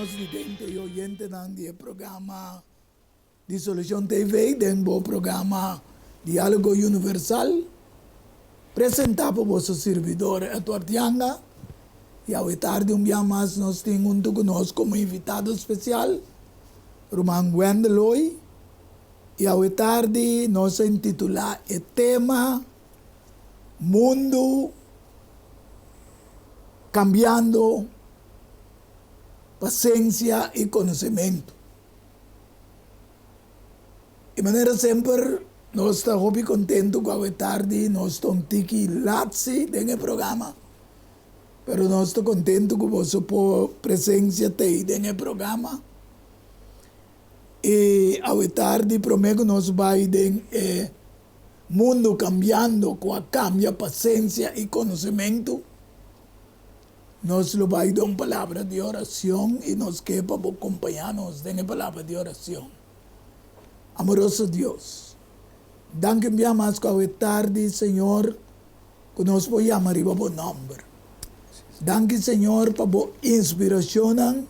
nos vidente e oyente del programa de Solución TV, del programa Diálogo Universal, presentado por vuestro servidor Eduardo Tianga. Y a tarde un día más nos tiene junto con nosotros como invitado especial Román Wendeloy. Y a tarde nos intitula el tema Mundo cambiando, paciencia y conocimiento. De manera siempre nos estamos muy contentos con la tarde, nos estamos tiki latsi en el programa, pero nos estamos contentos con vuestra presencia en el programa. Y a tarde prometo nos va a ir en el mundo cambiando, con cambia, paciencia y conocimiento. Nos lo va a dar una palabra de oración y nos quepa por acompañarnos en la palabra de oración. Amoroso Dios, danke bien más que tarde, Señor, que nos voy a llamar arriba por nombre. Danke, Señor, por la inspiración,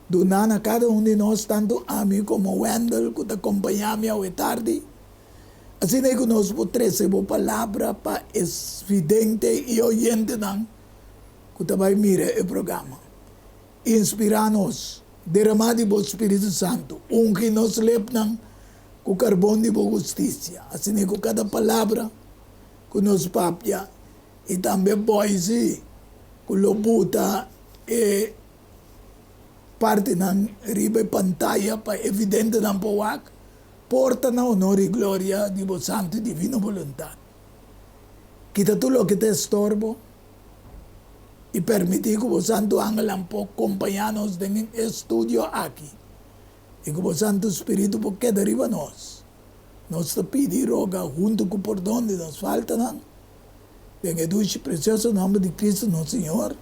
donando a cada uno de nosotros, tanto a mí como Wendell, que te acompañamos hoy tarde. Así que nos podemos la palabra para evidente y oyente, que te va a mirar el programa. Inspiranos, derramar de Espíritu Santo, unginos lepnan con carbón de justicia. Así que cada palabra que nos papia y también poesía que lo buta parte de riba pantalla para evidente nan powak porta na honor y gloria de vos santo y divino voluntad. Quita tú lo que te estorbo y permitir que vos santo ángel acompañarnos en el estudio aquí. Y que vos santo espíritu porque deriva nos te pide y roga junto con por donde nos faltan. En el dulce y precioso nombre de Cristo nuestro Señor.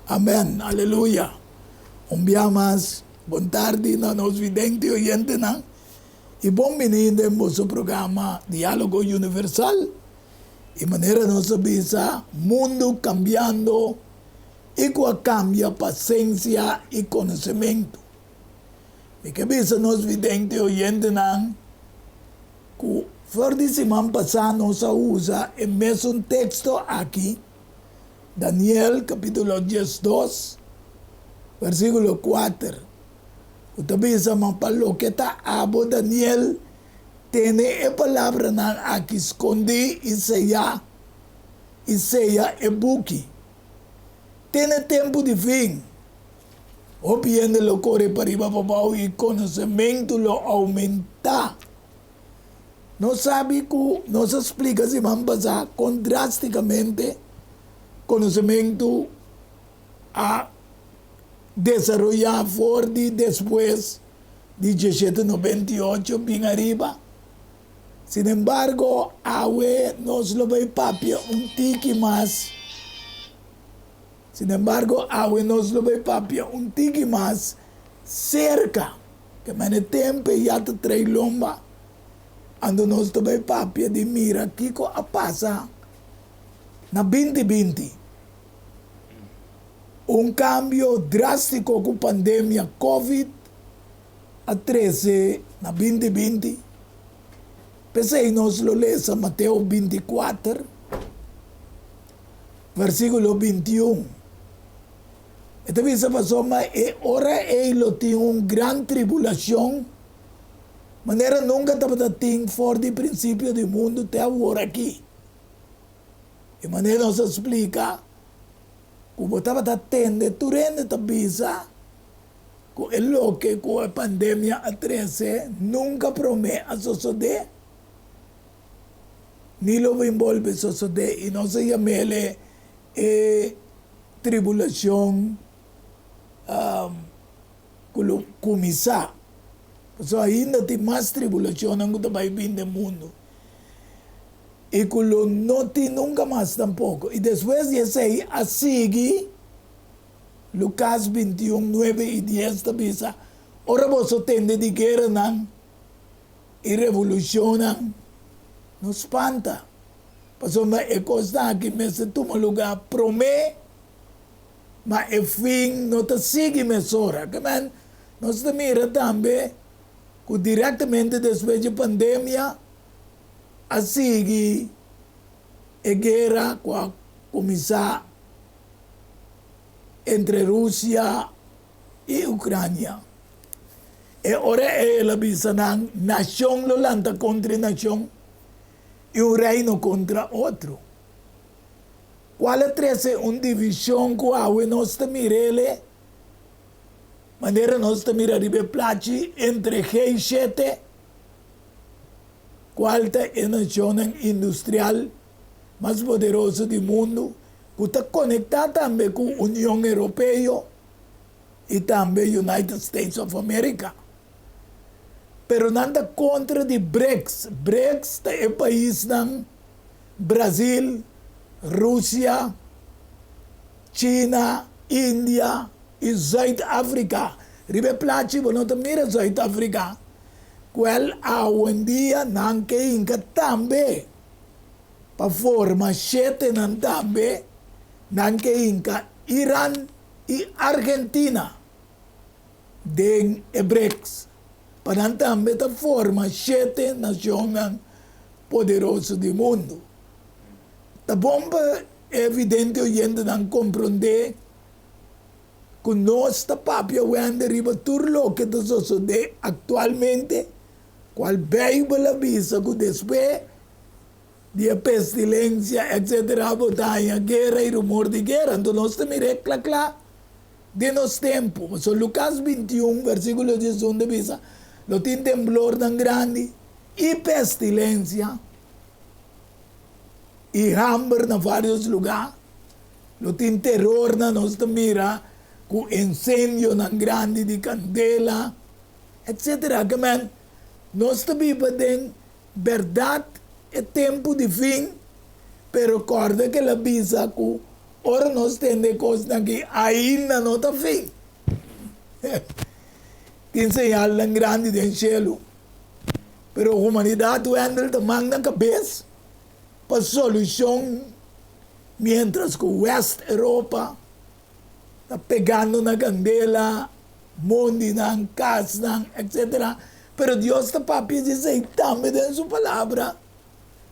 Amén. Aleluya. Un día más, buena tarde, nos vidente y oyente, y bienvenido en nuestro programa Diálogo Universal. Y manera nos avisa, mundo cambiando, y con cambia paciencia y conocimiento. Y que avisa nos vidente y oyente, que fuera de semana pasada nos usa el mismo texto aquí, Daniel capítulo 12, versículo 4. Usted sama para lo que está abo Daniel tiene la palabra aquí escondí y sella el buque. Tiene tiempo de fin. O bien lo corre para arriba para abajo y conocimiento lo aumenta. No sabe que no se explica si van a pasar con drásticamente conocimiento a desarrollar fuerte después de 1798 bien arriba. Sin embargo, ahora nos lo ve papia un tiki más. Sin embargo, ahora nos lo ve papia un tiki más cerca. Que en el tiempo ya te trae lomba. Ando nos lo ve papia de mira kiko a pasa na 2020. Un cambio drástico con pandemia COVID-13 na 2020. Pensei nos lo lesa Mateo 24, versículo 21. Esta vez pasó, mas ahora ellos tienen una gran tribulación. Manera nunca estaba ting for de princípio do mundo até agora aqui. De maneira nos explica como estava tendo durante a visa com o que com a pandemia a 13 nunca promete a suceder. Ni lo envolve suceder e não se chama ele tribulação começar. So ainda tem mais tribulação que vai vir do mundo. E que não tem nunca mais tampouco. E depois de sair a seguir, Lucas 21, 9 e 10 também. Ora você tem de guerra e revolução não espanta. Passou uma coisa que me se toma lugar promete mas o fim não está sigue mesora. Que man, nós mira também que diretamente depois da pandemia a seguir a guerra que começar entre Rússia e Ucrânia. E ora ela visa na nação lolanta contra nação e um reino contra outro. Qual é uma divisão que há nós mirele, maneira nós mirar ribe placi entre G7, qual é a nação industrial mais poderosa do mundo, que está conectada também com a União Europeia e também United States of America. Pero nada contra de BRICS. BRICS é o país ng Brasil, Rússia, China, Índia e Zuid-África. Ribe placi, não te mira Zuid-África. Qual hoje em dia não que inca também. Para forma 7 não também. Não que inca Irã e Argentina. Den BRICS. Para também da forma 7 nações poderosas do mundo. Tá bom, é evidente que a gente não compreende que nós, da papia, onde arriba tudo que está sucedendo atualmente, qual Bíblia avisa que depois de pestilência, etc., batalha, guerra e rumor de guerra. Então nós temos que de nos tempos. So, Lucas 21, versículo 11, avisa, lo tem temblor tão grande e pestilência e hambre na vários lugares. Lo tem terror na nossa mira, com incêndio tão grande de candela, etc. Que man, nós vivemos verdade é tempo de fim, pero recorda que ela avisa que ora nós temos coisas que ainda não está fim. Tem señal tão grande do cielo, pero a humanidade anda tomando na cabeça para solução, mientras que o West Europa está pegando na candela, mundo na casa, etc. Pero Deus está para dizer também em sua palavra.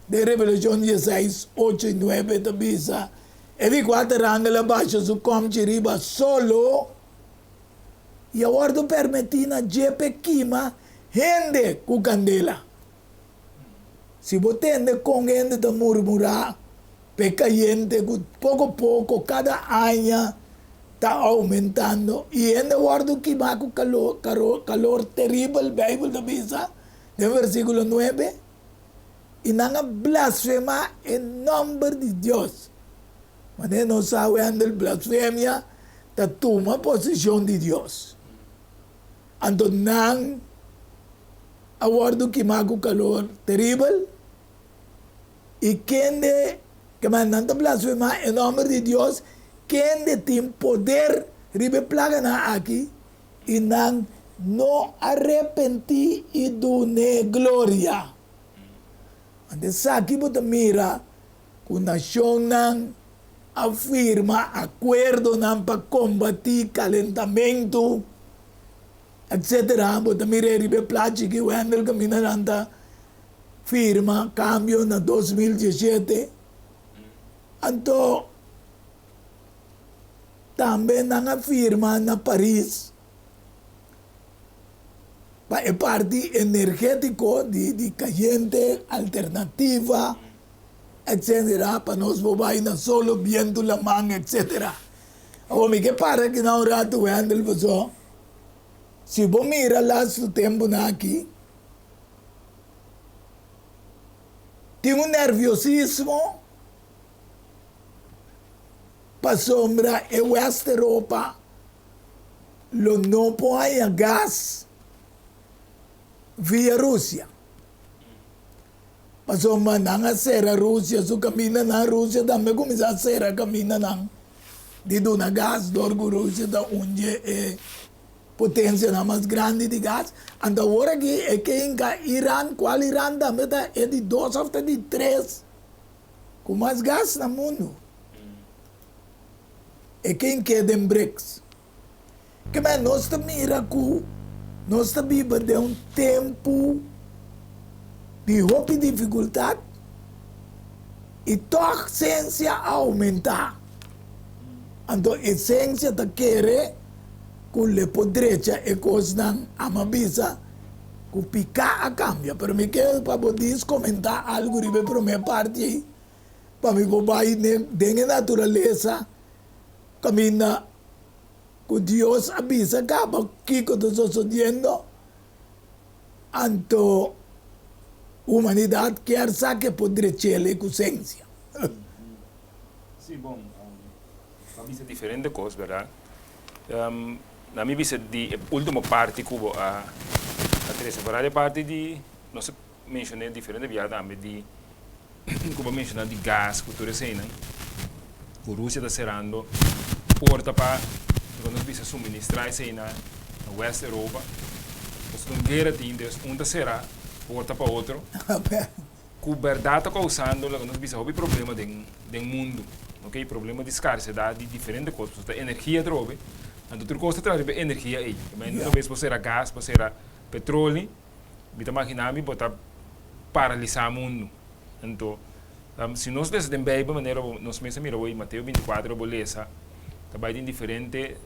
De Revelação 16, 8 e 9, está bisa, e vi quatro angela baixo su comci riba solo, e a ordem permitina jepe quima, gente com candela. Se você tende com gente de murmurar, peca gente, pouco a pouco, cada ano, está aumentando, e gente ordem queimar com calor terrível, Bíblia da bisa, no versículo 9, e não blasfema em nome de Deus. Mas não sabe andar blasfêmia, está toma posição de Deus. Então não aguardo que mago calor terrível, e quem de que mandando blasfema em nome de Deus, quem de tem poder ribe plaga na aqui e não arrepenti e do ne glória. Ante aqui você mira que a nação não afirma acordo não para combater calentamento, etc. Você mira ribe plaga que o Handel caminhando firma cambio na 2017. Então também não afirma na Paris para a parte energética de caliente, alternativa, etc. Para nós bobaina solo, viento la manga, etc. Agora, que para que não rato handle você, se você mira lá o tempo aqui, tem nerviosismo para sombra e West Europa, lo não põe a gás via Rússia. Mas o manang ser a Rússia, so camina na Rússia, também começa a ser a camina nang de na gás, dorgo Rússia, da onde é potência na mais grande de gás. Então agora que é que em Irã, qual Irã também é de 2 ou de 3, com mais gás no mundo. e quem queda em BRICS. Que mas nós mira que nós vivemos de um tempo de roupa e dificuldade e toda a ciência aumentar. Então, a ciência está querendo que le podrecha e coisa amabisa que picar a cambia. Pero me quero para poder comentar algo ribe para minha parte para me go vai de natureza camina que Deus avisa acaba que que estou sucedendo. Então, a humanidade quer saber que podrecha com ciência. Sim, bom, a vista diferente coisa, verdade? Na minha vista, de última parte, Cuba, a terceira parte de, nós mencionei diferente viagem também de, como mencionar de gás, cultura cena, que a Rússia está cerrando porta para, nós visa suministrar cena na West Europa, nós estamos guerra de onde será porta para outro, que a verdade está causando, nós visa o problema do mundo, ok? Problema de escassidade de diferentes coisas, energia trove. Então, outra coisa traz energia aí. Mas não vez você era gás, você era petróleo, você imagina que pode paralisar o mundo. Então, se nós decidimos bem de maneira, nós mesmos miramos em Mateus 24, beleza, também em diferentes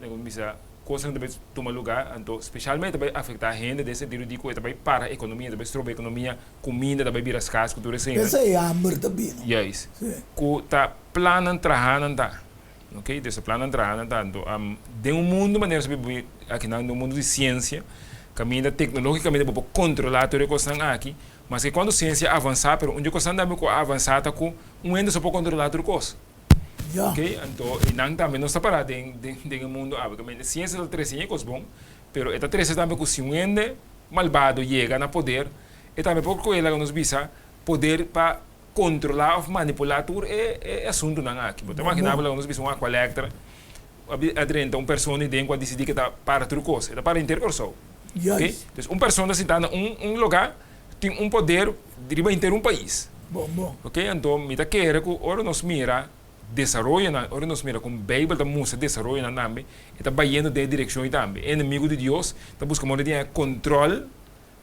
coisas que também tomam lugar, então, especialmente também afetar a gente desse tipo de coisa, também para a economia, também sobre a economia, comida, também vira escasso, cultura assim. Essa é a hambre também. Yes. Que está planando, trabalhando, ok? Desse plano entrando, tanto de um mundo maneira de aqui no mundo de ciência, caminha tecnologicamente para controlar toda a coisa aqui, mas que quando a ciência avançar, pero onde a coisa anda avançar, tá com ainda só para controlar toda a coisa. Ok? Então, e não também não está parado no mundo, porque a ciência está trazendo coisas bom, pero esta trazendo também que se ainda malvado chega na poder, e também porque ela nos visa poder para controlar ou manipular tudo é assunto não aqui. Você imagina que nós vimos uma coleta, adrenta uma pessoa dentro que decide que está para tudo coisa, está para intercorso. Okay? Então, uma pessoa sentada em lugar tem poder de inteiro um país. Bom. Ok? Então, me está querendo que ora nos mira desenvolvimento, ora nos mira como a Bíblia está mostrando desenvolvimento também, está indo de direção também. Inimigo de Deus está buscando controle.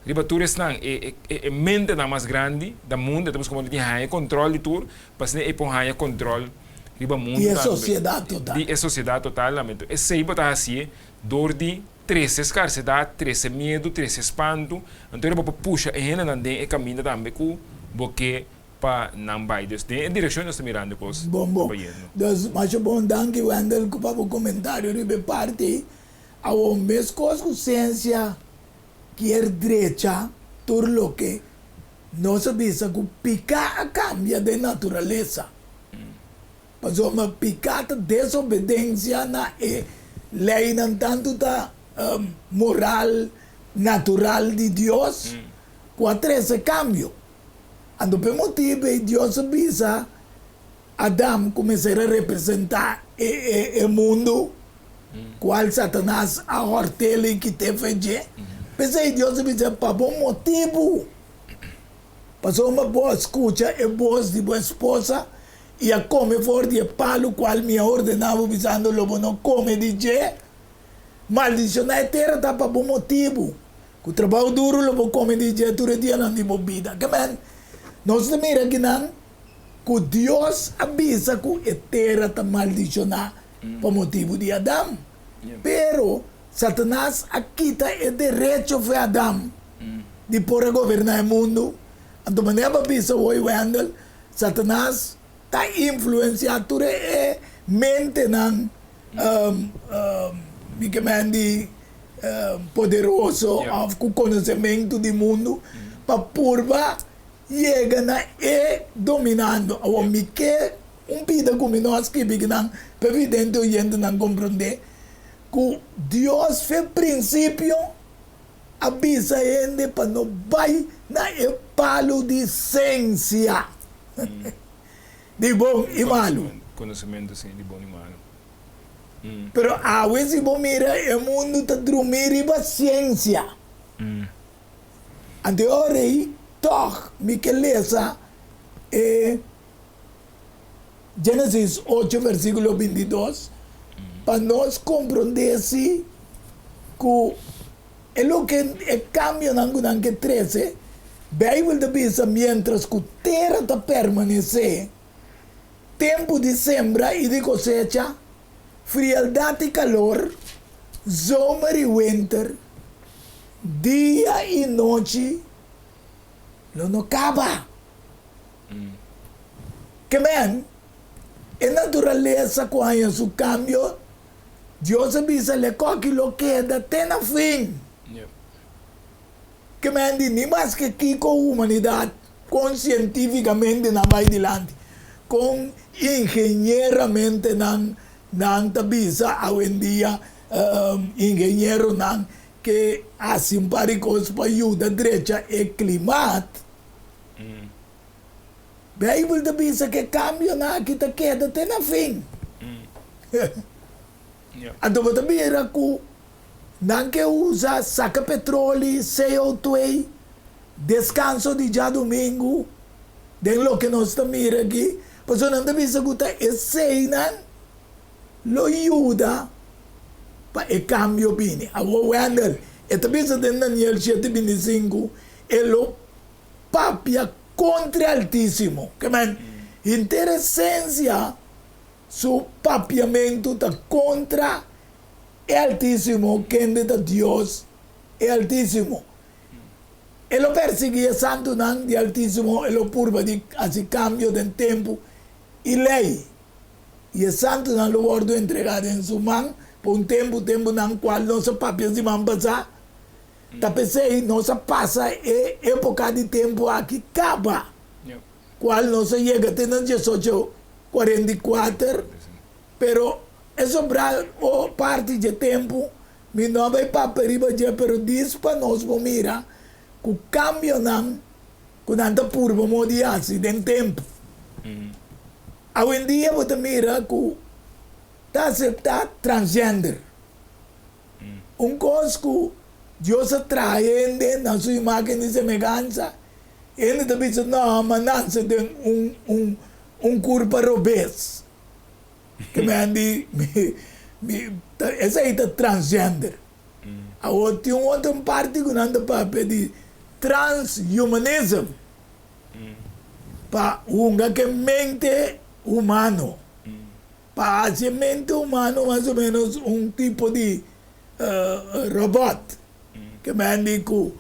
Ribatura estão é mente na mais grande do mundo, temos como ele controle de tudo, mas ele põe controle riba mundo. E a sociedade total. E a sociedade totalmente. E se está assim, dor de três escarsidade, três medo, três espanto, então ele puxa e ele não tem e caminha também com porque para não vai desde a direção nós estamos mirando coisas. Bom. Mas bom, danke Wendel para o comentário riba parte a o mesmo coisa com ciência que é direita, tudo lo que não se diz que picar a cambia de natureza. Mas uma picada desobediência na lei não tanto da moral natural de Deus, quatro esse cambio. Ando por motivo Deus avisa Adão começar a representar o mundo, qual Satanás a hortela que te fez. Pensei, Deus me disse, para bom motivo. Passou uma boa escuta e voz de boa esposa e a come fora de palo, qual me ordenava, visando lobo não come de je. Maldição a terra está para bom motivo. O trabalho duro, lobo come de je, todo dia não de bebida. Que man, nós mira que não, que Deus avisa que a terra está maldicionada por motivo de Adão. Pero, Satanás quita o direito de Adão de poder governar o mundo. Então, maneira para pensar hoje, Wendel, Satanás está influenciando a mente poderoso, com o conhecimento do mundo, para purba chega e dominando. O homem que pida como nós que não, para evidente o gente não compreender que Deus fez princípio avisa ele para não vai na palo de ciência de bom e malo. Conhecimento sim, de bom e malo. Pero a vezes bom mira o mundo está dormindo a ciência. Ante ora aí, toch, Miqueleza, Gênesis 8, versículo 22. para nós compreender-se que é o que é cambio não que 13, Bíblia diz, mientras que a terra está permanecer, tempo de sembra e de cosecha, frialdade e calor, summer e winter, dia e noite, não acaba. Que bem, a natureza com o cambio, Deus avisa le que lo queda até no fim. Yep. Que bem, nem mais que aqui com a humanidade, com cientificamente não vai adiante, com engenheiramente não avisa hoje em dia, engenheiro não, que assim para coisas para ajudar direita e clima. Bíblia avisa que cambio na kita queda até no fim. Yep. Então você vira que não que usa saca petróleo, CO2, descanso de dia domingo, de lo que nós estamos mirando aqui, mas não avisa que esse não lo ajuda para o cambio bine. Agora, esta vez de Daniel 7:25, ele papia contra Altíssimo. Que man, interessância, su papiamento está contra o Altíssimo, que é de Deus, é Altíssimo. Ele perseguia santo não de Altíssimo, ele purva de assim cambio de tempo e lei. E o santo não lo guardo entregado em sua mão, por um tempo não qual nossa papia se vai passar. Tá pensei, nossa passa época de tempo aqui acaba. Yep. Qual nossa chega até no 1844, pero é sobrar parte de tempo, me não vai para perigo, pero diz para nós, mira, que o cambio não, que não está por modiar-se de tempo. Hoje em dia, você mira que está aceptado transgender. Coisa que Deus atrai na sua imagem e semelhança. Ele também diz, não, mas nasce de corpo obês. Que essa aí é transgender. Agora tem outra parte que não para pedir transhumanismo. Para que mente humano. Para a mente humano, mais ou menos, tipo de robot. Que me digo,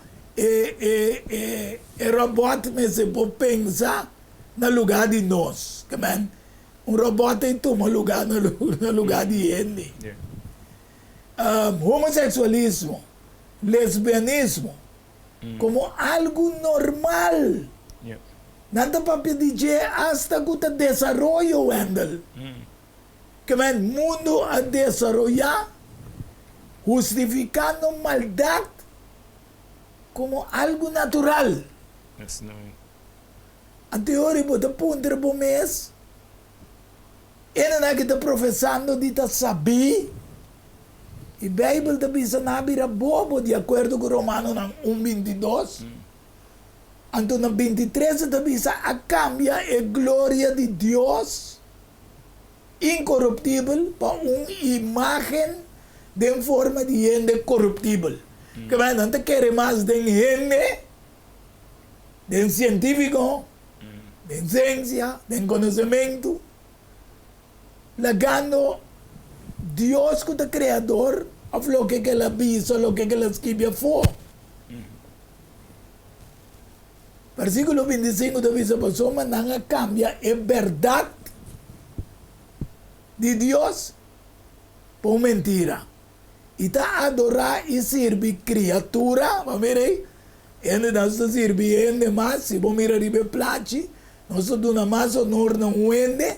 robot me se pode pensar no lugar de nós. Que robot toma lugar no lugar de ele. Yeah. Homossexualismo, lesbianismo, como algo normal. Yep. Nada para pedir hasta que o desenvolvimento, Wendell. Que o mundo a desarrollar, justificando maldade como algo natural. Yes, no. A teoria pode apontar para o mês. Ele não está professando de saber. E a Bíblia está dizendo que era bobo, de acordo com Romanos 1:22. Então, no 23 está dizendo a cambia a glória de Deus incorruptível para uma imagem de forma de gente corruptível. Que não te quer mais de gente, de científico, de ciência, de conhecimento, legando Deus que é o Criador, a lo que ele avisa, lo que ele escreve fora. Versículo 25 diz: a pessoa não cambia a verdade de Deus por mentira. E está a adorar e servir criatura, vamos ver aí, ele não está servindo mais, se vamos mirar e place, nós damos mais honor não ende,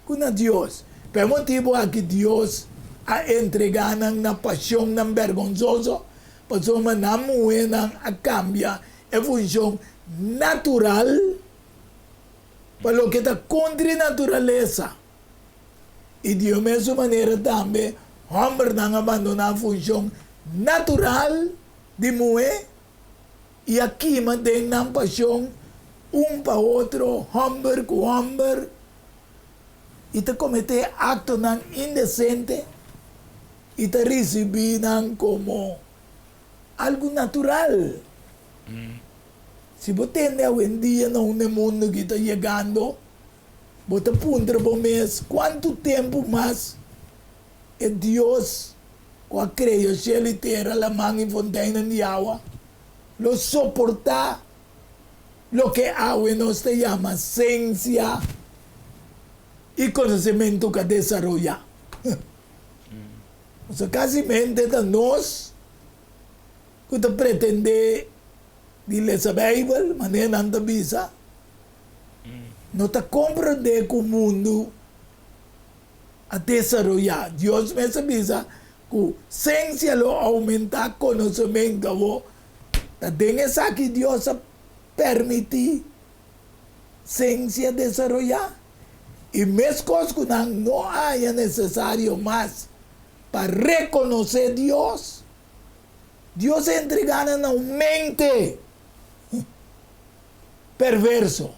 com Deus. Por motivo aqui Deus a entregar na paixão, na vergonzoso, pessoa não mueve, a cambia, é função natural, para o que está contra a natureza. E de mesma maneira também, o homem não abandona a função natural de moer, e aqui mantém a paixão para outro, homem com homem, e te cometer acto ng indecente e te receber ng como algo natural. Se você tende hoje em dia no mundo que está chegando, você pergunta para mês quanto tempo mais é Deus que criou o céu e terra, a mão e fontaine de água, lo soportar lo que hoje nós te chama ciência e conhecimento que desenvolver. O sea, casi mente de nós que te pretende de ler a Bíblia, mas não te visa, não te compreende que o mundo a desenvolver. Deus me avisa que ciência lo aumentar conhecimento, tem essa que Deus permite ciência desenvolver. E mesmo coisas que não é necessário mais para reconhecer Deus, Deus é entregado na mente perverso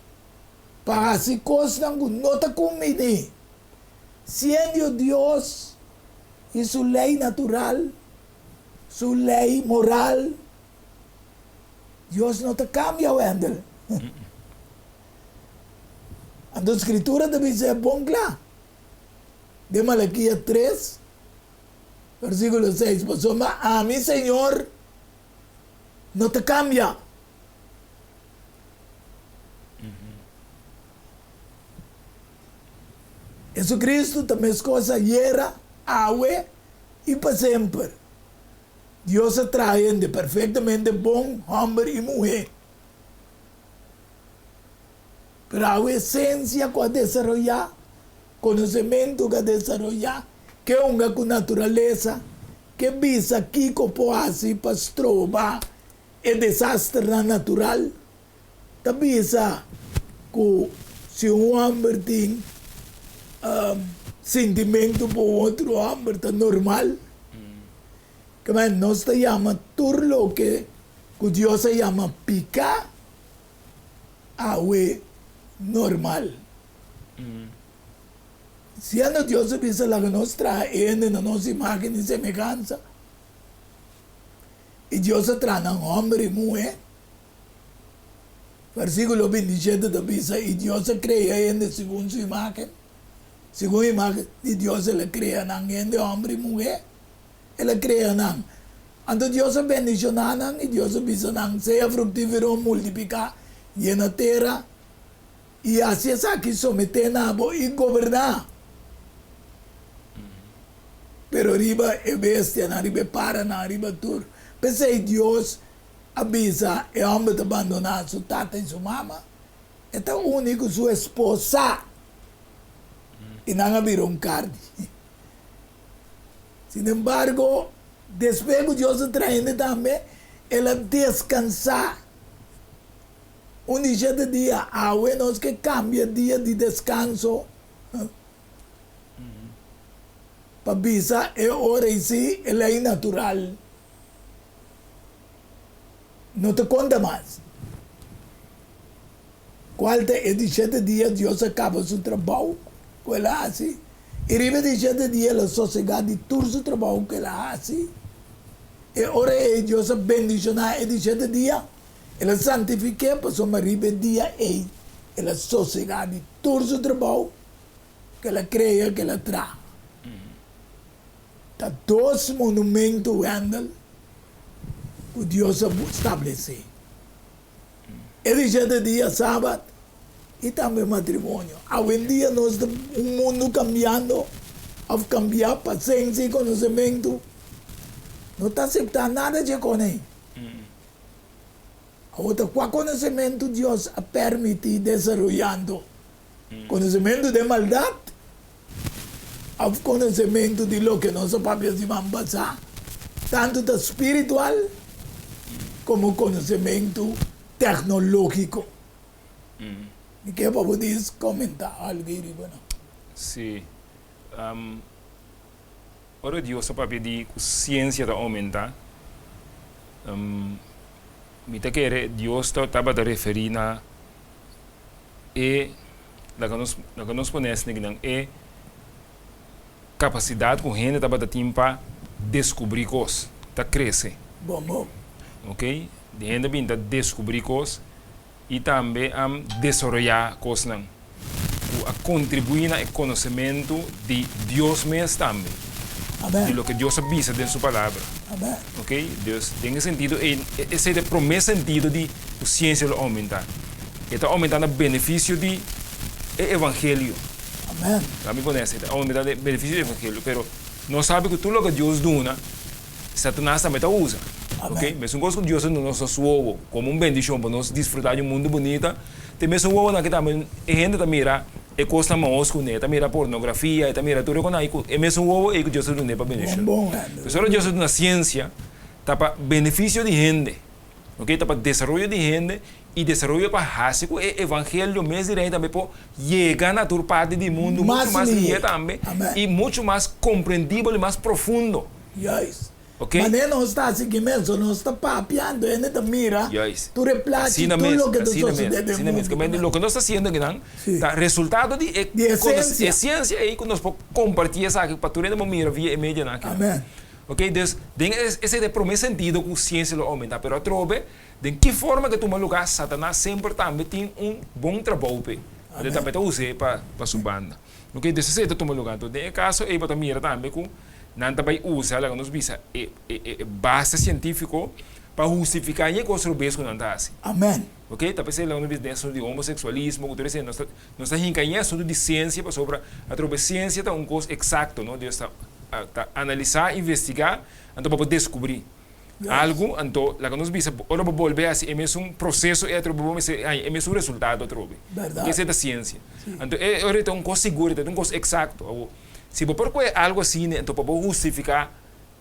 para as coisas que não te convêm. Sendo Deus e sua lei natural, sua lei moral, Deus não te cambia, Wendel. A escritura deve ser bom claro. De Malaquias 3, versículo 6, pues a mi Señor no te cambia. Jesucristo também es cosa ayer, hoy y para siempre. Dios atrae de perfectamente bom hombre y mujer. Pero a esencia que desarrollar, conhecimento que desarrollar, que é uma com natureza, que visa que copoase para trovar é desastre natural, que visa que se homem tem sentimento por outro homem, é normal. Que nós te chama turlo que Deus se chama pica, normal. Siendo Dios visa la que nos trae en nuestra imagen y semejanza, y Dios trae a un hombre y mujer, versículo 27 de visa, y Dios crea en según su imagen y Dios le crea en de hombre y mujer, Él le crea en. Entonces Dios bendicionan y Dios visa sea fructífero, multiplicar, llena tierra, y así es aquí someter a y gobernar. Pero arriba es bestia, arriba para, arriba tur. Pensé Dios avisa el hombre de abandonar a su tata y su mamá. Este es único su esposa. Y no había un cardi. Sin embargo, después que Dios trae también, él descansar. Un día de día, no es que cambia el día de descanso. Para visa es hora y sí, es ley natural. No te cuenta más. ¿Cuál te es 17 días Dios acaba su trabajo? Que él hace. Y arriba de 17 días la sociedad de todo su trabajo que él hace. Y ahora Dios bendicionar el 17 días. Él santifica, pues somos arriba el día y la sociedad de todo su trabajo que él crea, que él trae. Há dois monumentos que Deus estabeleceu. É de dia sábado e também matrimônio. Hoje em dia nós temos mundo cambiando, ao cambiar paciência e conhecimento, não está aceitando nada de conhecer. Agora, qual conhecimento Deus permite desenvolvendo? Conhecimento de maldade? Ao conhecimento de lo que nossos papéis vão passar, tanto da espiritual como conhecimento tecnológico. E que para poder comentar algo aí, não? Sim. Ora Deus papel de ciência da aumenta. Me te quer Deus estava a referir na e la que nos pones nang e capacidade com gente tá para timpa descobrir coisas, tá cresce, Bom, bom. ok? De gente bem tá descobrir coisas e também desenvolver coisas não. A contribuir no conhecimento de Deus mesmo também, de Amém. lo que Deus avisa em sua palavra. Amém. Ok? Deus tem sentido, esse é o primeiro sentido de a ciência aumentar. Está aumentando o benefício do evangelho. Amém. Sabe com isso? Está aumentando o benefício do evangelho. Mas não sabe que tudo o que Deus dá, Satanás também está usa. Ok? Mas uma coisa que Deus não nos suou como uma bendição para nós desfrutar de um mundo bonito, tem mesmo uou que também a gente está mira e costa mais com ele, está mira pornografia, está mira tudo com aí, é mesmo uou que Deus não dá para bendição. Bom, Mas só Deus na ciência está para benefício de gente, ok? Está para desenvolvimento de gente e desenvolvimento para fazer o evangelho mesmo direito também para chegar na outra parte do mundo muito mais ligeiro também e muito mais compreendível e mais profundo. Yes. Ok? Mas não está assim mesmo, não está papiando, ele te mira, Yes. tu replate Assim tudo mesmo, o que tu assim sucede mesmo, no assim mesmo. mundo. Lo que nós estamos fazendo aqui, Sim. tá resultado de essência. ciência aí que nós podemos compartilhar isso aqui para tu mira via e-mail aqui. Amém. Ok? Então, esse é o primeiro sentido que a ciência aumenta, mas trobe de que forma que tu lugar Satanás sempre também tem bom trabalho ele também está usando para sua banda. Ok? Então, esse é o lugar. Então, nesse caso, aí para mira também que não também usa, ela nos visa base científico para justificar e construir isso que não está assim. Amém. Ok? Tá pensando lá no business de homossexualismo, que tu dizendo, nós está encaminhando assunto de ciência para sobre a tropa ciência tá coisa exato, não? Deus está analisar, investigar, então para poder descobrir algo, então lá que nós visa, ora para volver assim, é mesmo processo, é mesmo resultado, tropa. Verdade. Essa é a ciência. Então é uma coisa segura, é uma coisa exato. Se você percorrer algo assim, então para justificar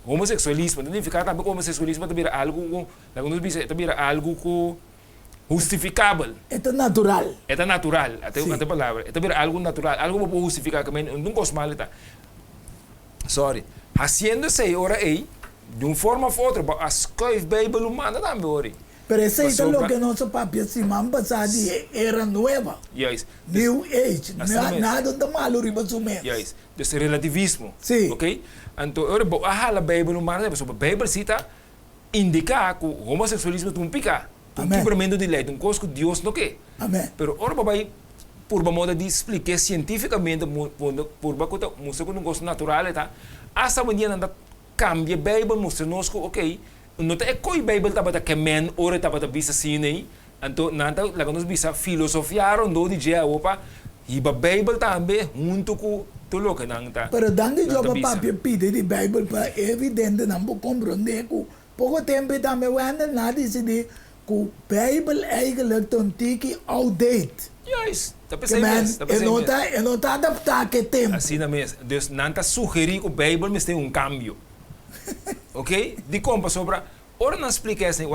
homossexualismo, não significa também que homossexualismo também é algo, lá que nós visa, também é algo justificável. É natural. É natural, até palavra. É também algo natural, algo para justificar também, não gosto mal está. Sorry. Haciendo-se agora aí, de uma forma ou outra, a escreve Bíblia humana também, ori. Pero ese es lo que nosso papi se mamba de era nueva. Yes. New Age. Assim Nada de malo riba sumes. Yes. Desse relativismo. Sim. Ok? Então, agora, a Bíblia humana, a Bíblia cita indicar que o homossexualismo é um pecado. Um quebramento de lei, um coisa que Deus não quer. Amém. Pero agora, papai, por uma moda de explicar cientificamente, por uma coisa que não gosto natural, tá? Hasta amanhã anda cambia a Bíblia, mostra-nos que, ok, não é que a Bíblia estava que men ora estava vista assim, né? Então, nada, lá que nós visa filosofiaram do dia, opa, e a Bíblia também, junto com tudo o que não está. Pero dando job papi pide di Bible para evidente não vou compreender que pouco tempo também o anda nada diz de que Bible eigenlijk ton tiki outdated. Yes, tá Que pensando man, mesmo. não tá adaptado que tempo. Assim mesmo. Deus não está sugerindo que a Bíblia mas tem um cambio. Ok? De como sobre ora não explica assim,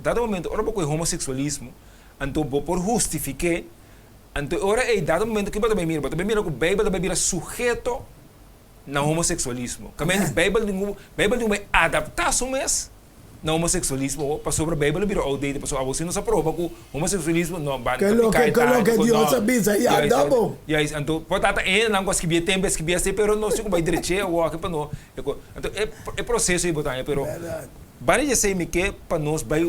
dado momento, ora porque o homossexualismo, então por justificar, então ora é dado momento que também mira que a Bíblia também vira sujeito no homossexualismo. Que a Bíblia não é adaptação mesmo no homossexualismo, para sobre a Bíblia vira outdated, para você não se aprova que o homossexualismo não vai que lo que Dios avisa e adabo. Yes, então pode estar não gosto que via tempo, que via assim, pero não sei como vai direito ou aqui para não. Então é processo aí botar, pero vai dizer me que para nós vai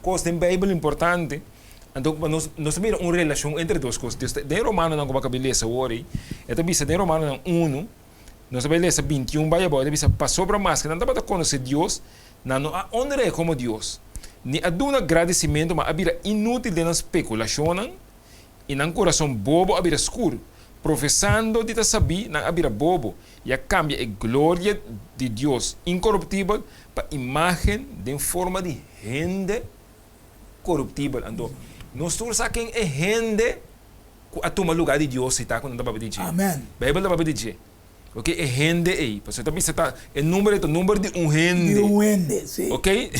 coisa em Bíblia importante. Então nós mira uma relação entre duas coisas. De Romano não como a beleza hoje, é também de Romano não 1, nós vai ler 21 vai agora, para sobre mais que não dá para conhecer Deus. Não há honra como Deus. Ni há um agradecimento, mas havia inútil de especulação e não coração bobo havia escuro. Professando de saber, não havia bobo. E a cambia a glória de Deus incorruptível para imagem de forma de gente corruptível. Então, nós todos sabemos que é gente a tomar lugar de Deus, está quando não vai dizer. Amém. A Bíblia não vai dizer. Ok? É gente aí. Você também está. O número de um gente. De um gente, sim. Ok?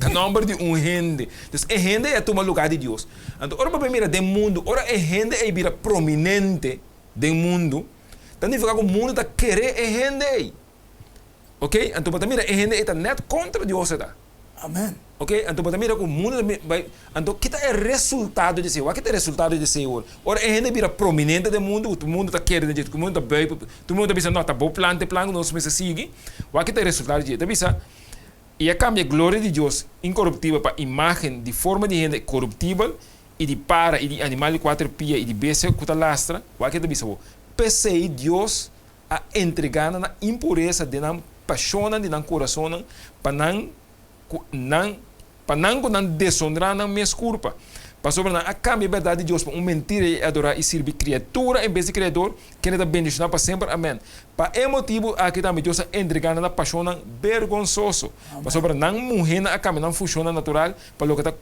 O número de um gente. Então, é gente a tomar lugar de Deus. Então, ora para mira do mundo, ora é gente aí vira prominente do mundo. Então, significa que o mundo está querendo é gente aí. Ok? Então, para mira, é gente aí está net contra Deus. Amém. Ok? Então, para mira que o mundo vai. Então, que é resultado de ser? O que é resultado de ser? Ora, é gente vira prominente do mundo, o mundo está querendo, o mundo está bem, o mundo está pensando, não, tá bom, plano, nós vamos seguir. O que é resultado de ser? Está pensando, e a cambia a glória de Deus incorruptível para a imagem de forma de gente corruptível e de para e de animal de quatro pias e de bestia que está lastra. O que é pensando? Pensei Deus a entregar na impureza de não paixão de não coração para não desonrar na minha culpa. Para sobre a cambia a verdade de Deus para mentira e adorar e servir criatura em vez de criador, que ele está bendicionado para sempre. Amém. Para esse motivo, aqui também Deus entregar na paixão vergonhoso. Para sobre não morrer a cambia não funciona natural, para o que está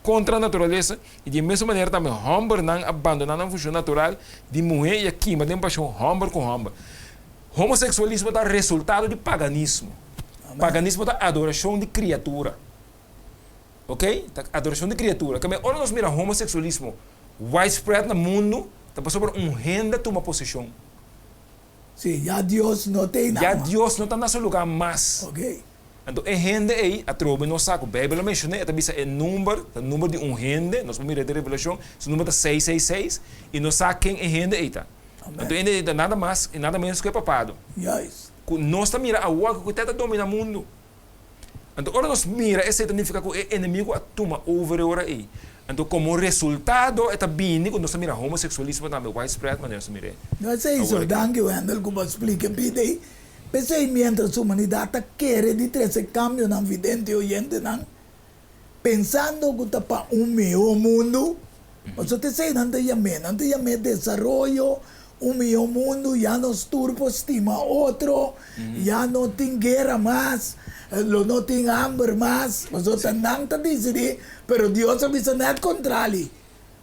contra a natureza e de mesma maneira também homem não abandonar a função natural de morrer e aqui, mas tem paixão homem com homem. Homossexualismo é resultado de paganismo. Amém. Paganismo é adoração de criatura. Ok? Adoração de criatura. Ora nós mira homossexualismo widespread no mundo, está sobre renda de uma posição. Sim, já Deus não tem nada. Já Deus não está nesse lugar mais. Ok. Então, é renda aí, a trova no saco. A Bíblia menciona, é número de renda, nós vamos mirar de revelação, o número 666, e nós sabe quem é renda aí, tá? Então, é nada mais e nada menos que papado. Yes. Nós estamos mirando a outra que está dominando o mundo. Então, ora nós mira, esse significa que o inimigo atuma over ora aí. Então, como resultado, é bem, quando nós miramos homossexualismo também, widespread, mas nós miramos. Não sei isso, danke, Wendel, como explica, pide. Pensei, mientras a humanidade quer de ter esse cambio na vidente oyente, pensando que está para melhor mundo, mas você sei, não te llame desarrollo, melhor mundo, já não turbo estima outro, já não tem guerra mais, não tem hambre mais, mas você não está dizendo, pero Deus avisa net contrário.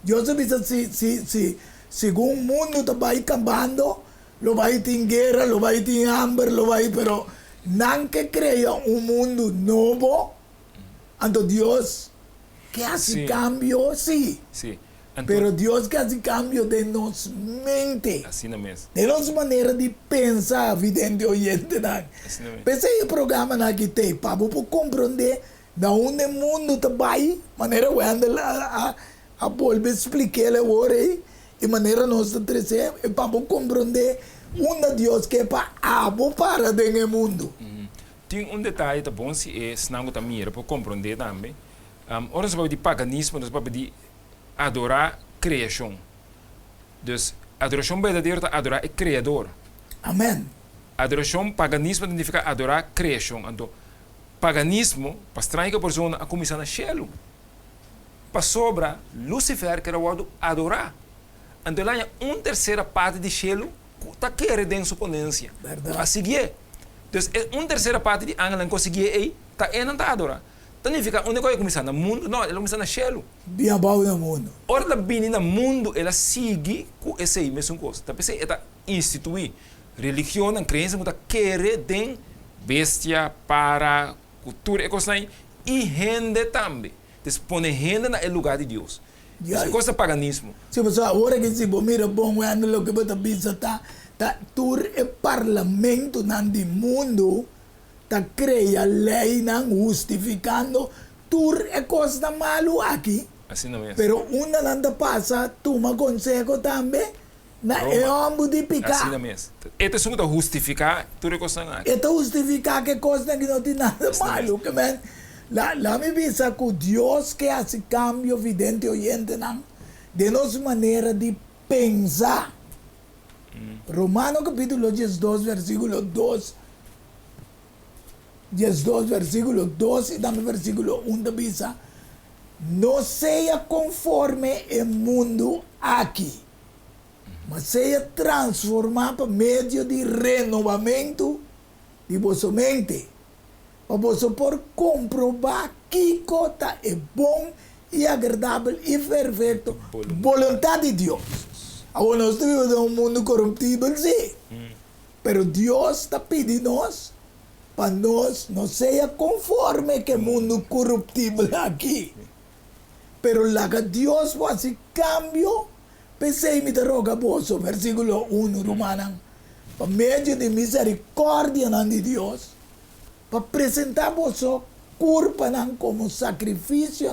Deus avisa se o mundo está vai acabando, lo vai ter guerra, lo vai ter hambre, lo vai, pero não que crea mundo novo, então Deus que hace cambio, sí. Sí. Pero Deus que hace cambio de nos mente, Assim não mesmo. de nossa maneira de pensar, vidente oyente. Assim não mesmo. Pensei o programa aqui tem, para você compreender da onde o mundo está vai, maneira a volver explicar agora aí, e maneira nós trazer, para você compreender onde Deus quer para para dentro do mundo. Tem detalhe tá bom se é senão tá mira para compreender também. Ora nós vamos de paganismo, nós vamos de adorar criação. Dus adoração verdadeira é adorar o criador. Amém. Adoração paganismo significa adorar criação. Então paganismo para estranha que a pessoa a começar no céu. Para sobra Lucifer que era o adorar. Então lá é terceira parte de céu está querendo em sua ponência. Verdade. A seguir. Então terceira parte de anjo não conseguia aí, tá não tá adorar. Significa, onde vai começar? No mundo? Não, ela começa no céu. Bem bom no mundo. Ora, ela vem no mundo, ela segue com essa mesma coisa. Então, ela institui religião, a crença, que quer de bestia para cultura e coisa aí, e rende também. Então, põe rende no lugar de Deus. Isso é coisa paganismo. Se você agora que se mira bom, o que você pensa, tá tur e parlamento do mundo, tá cria lei não justificando tur é coisa malo aqui. Assim não é. Pero uma não passa, toma consejo também, na é homem de picar. Assim não é. Este é um justificar tudo é coisa aqui. Este justificar que coisa que não tem nada malo, que man. Lá me pensa que Deus que hace cambio evidente oyente não, de nossa maneira de pensar. Romano capítulo 12, versículo 2. 12, versículo 2 e também versículo 1 da Bíblia. Não seja conforme o mundo aqui, mas seja transformado por meio de renovamento de vossa mente, para você por comprovar que coisa é bom e agradável e perfeito, vontade de Deus. Agora nós vivemos em mundo corruptível, sim, mas Deus está pedindo nós para nós não seja conforme que o mundo corruptível aqui. Pero lá que Deus faz cambio, pensei me roga vos, versículo 1 Romano, para meio de misericórdia de Deus, para apresentar vos corpo como sacrifício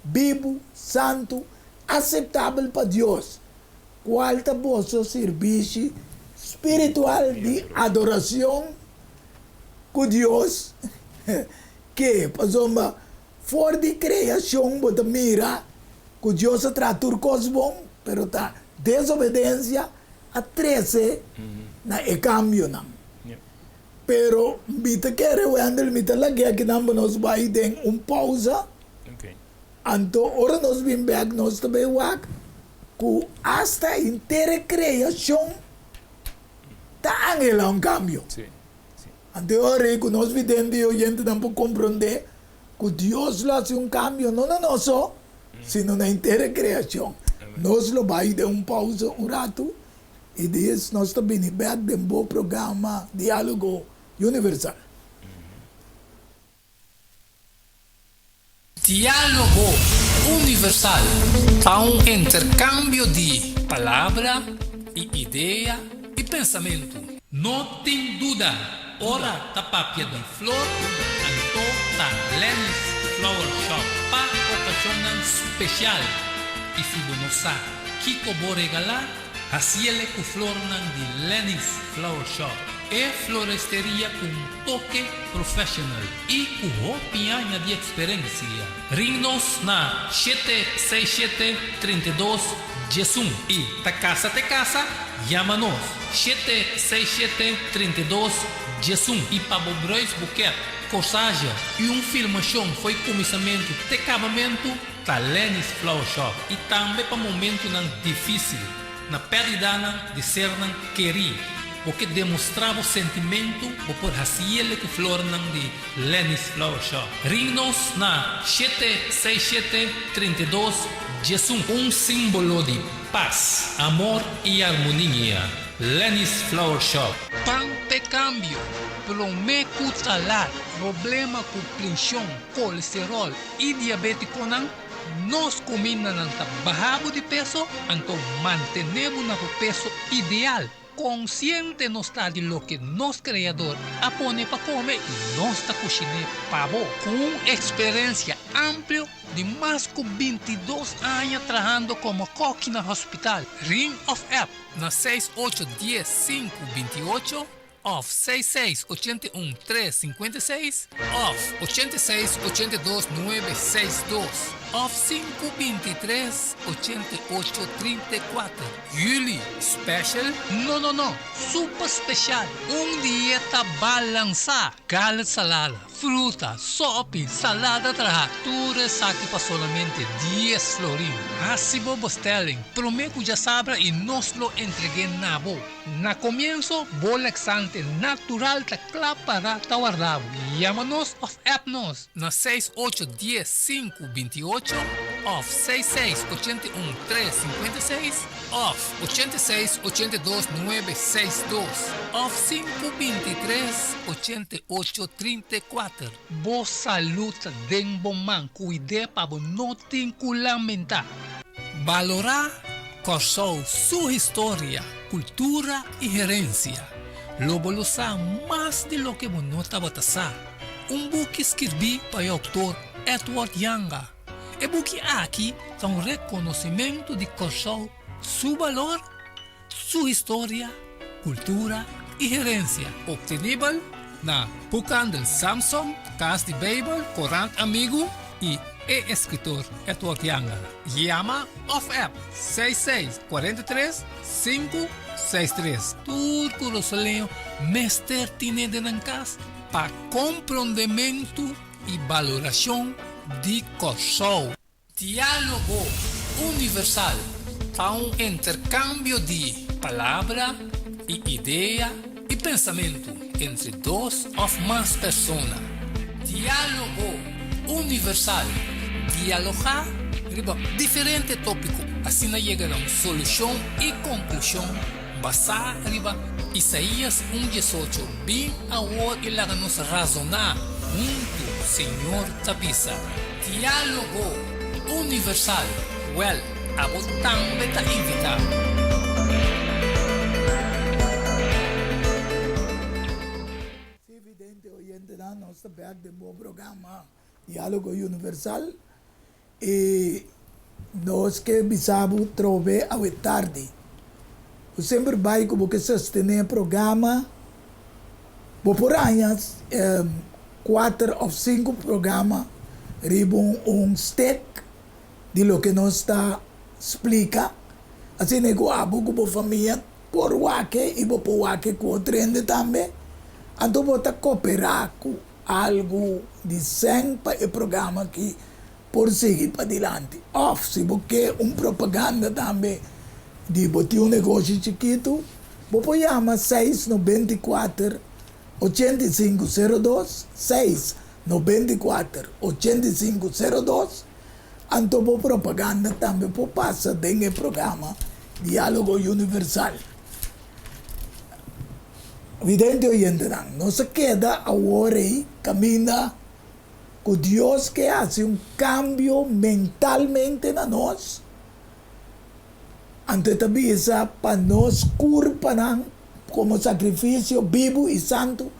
vivo, santo, aceitável para Deus. Qual é o vosso serviço espiritual de adoração com Deus? Que, pasomba, fora de criação, você mira que Deus trata coisas bom, pero tá desobediência a 13 na e cambio não. Pero mita quer o andel mita lagi que não nos vai den pausa. Okay. Anto ora nos vim back nos também wak que hasta inteira criação tá angela cambio. Sim. Sim. Ante ora que nós videndo e gente não pode compreender que Deus lá se cambio não é só sino na inteira criação. Nós lo vai dar pausa rato e diz nós também back de bom programa diálogo universal. Diálogo universal há intercâmbio de palavra e ideia e pensamento. Não tem dúvida, ora da papia de flor, anto da Lenny's Flower Shop para ocasião especial. E se você não sabe que vou regalar, assim é que flor de Lenny's Flower Shop. É floresteria com toque profissional e com roupinha de experiência. Ring-nos na 767-32 Jesum e da casa, chama-nos 767-32 Jesum e para o Brois Buquet, corsagem e filmação foi começamento de acabamento da Lenny's Flower Shop e também para momento difícil na perda de ser querido. Porque demonstrava o sentimento por raciele que flor de Lenny's Flower Shop. Ring-nos na 767-32 Jesum, símbolo de paz, amor e harmonia. Lenny's Flower Shop. Pante cambio, prometo talar, problema com pressão, colesterol e diabético nos combina ng bahabo de peso, então mantenemos no peso ideal. Consciente nos está de lo que nos criador apone para comer y nos está cocinando pavo con experiencia amplia de más de 22 años trabajando como coque en el hospital. Ring of App na 6810-528 off 6681-356 off 8682-962 off 523-8834 Yuli Special? No, super special. Dieta balança. Carne salada, fruta, sopa, salada tratura aqui para solamente 10 florins. Assim vos telling, prometo já sabra e nos lo entreguei na bo. Na comienzo, bolexante natural ta para tawarrabo. Llámanos of appnos na 6810-528 off 6681-356 off 8682-962 off 523-8834. Boa saúde den bom man, cuide para não te lamentar. Valorar Corsou sua história, cultura e herência. Lobo lo sabe mais de lo que você estava a book escrevi para o autor Edward Yanga. E book aqui é reconhecimento de Corsou, seu valor, sua história, cultura e herência. Obtenível na Buchandel Samsung, Casa de Bible, Corant Amigo e escritor Edward Yanga. Llama of app 6643-563. Turco Rosaleo, mestre tine de nancas para compreendimento e valoração de Corsou. Diálogo universal há intercâmbio de palavra e ideia e pensamento entre duas ou mais pessoas. Diálogo universal. Dialogar riba diferente tópico. Assim chegará a solução e conclusão. Basar riba Isaías 1:18. Bem agora e lá nos razonar. Junto, Senhor Tabisa. Diálogo universal. Well, abotang beta invita. Si evidente oyente na nos está back de bom programa Diálogo Universal e nós que bisabo trove a tarde. Eu sempre vai como que sostener programa por anos 4 ou 5 programas ribam step de lo que nós está explica assim nego abo como família por wake e por wake com trende também então bota cooperar com algo de 100 para o programa que por seguir para adiante off se porque propaganda também de botar negócio chiquito vou chamar 694 8502 694 8502 anto propaganda também por passa dentro do programa Diálogo Universal. Evidente oyente não se queda agora e camina com Deus que hace cambio mentalmente na nós. Anto tabisa para nós curpa como sacrifício vivo e santo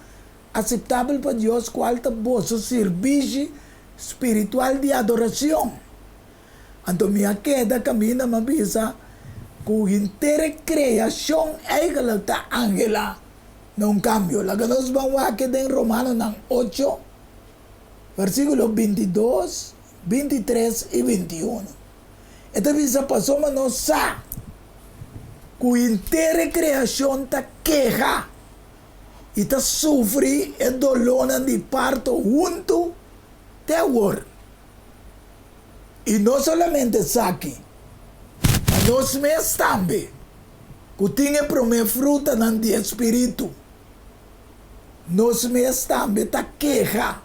aceitável para Deus qual está vosso serviço espiritual de adoração. Anto minha queda camina mabisa com inteira criação ela está angela não cambio. Laga nós vamos aqui em Romano 8 versículo 22, 23 e 21. Esta visa passou mas não sabe que inteira criação está queja e está sofre e dolor de parto junto até agora. E não somente aqui, mas nós mesmos também, que tinha promessa fruta no espírito, nós mesmos também está queja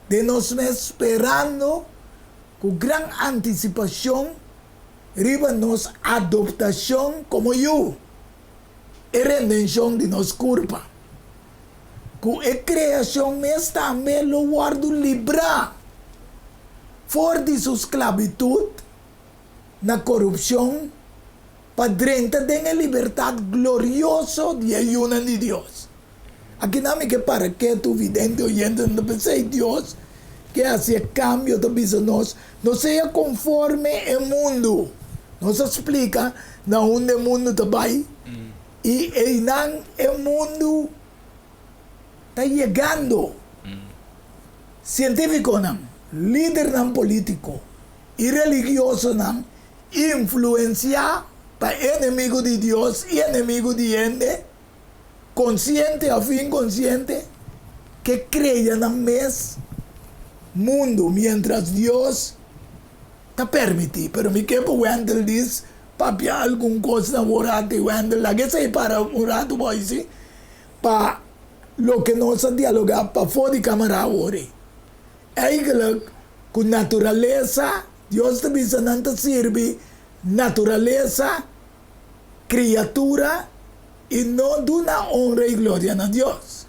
de nós mesmos esperando com grande antecipação riba nossa adaptação como eu e redenção de nossa culpa. Com a criação mesmo também lo guardo livrar fora de sua esclavitud na corrupção para dentro da liberdade gloriosa de ajuda de Deus. Aqui não me que para que tu vidente oyente não pense Deus que hace cambio da vida nós não seja conforme o mundo. Nos explica na onde o mundo está vai e não o mundo está chegando. Científico não, líder não político e religioso não influenciar para inimigo de Deus e inimigo de gente consciente ou inconsciente que creia no mesmo mundo mientras Deus está permitido. Pero mi que puedo handle this papi alguma coisa na orate handle la que sei para orato boy si pa lo que nós dialogar para fora de câmara agora. Eigenlijk com natureza Deus te bisa nanta serve natureza criatura e não duna honra e glória a Deus.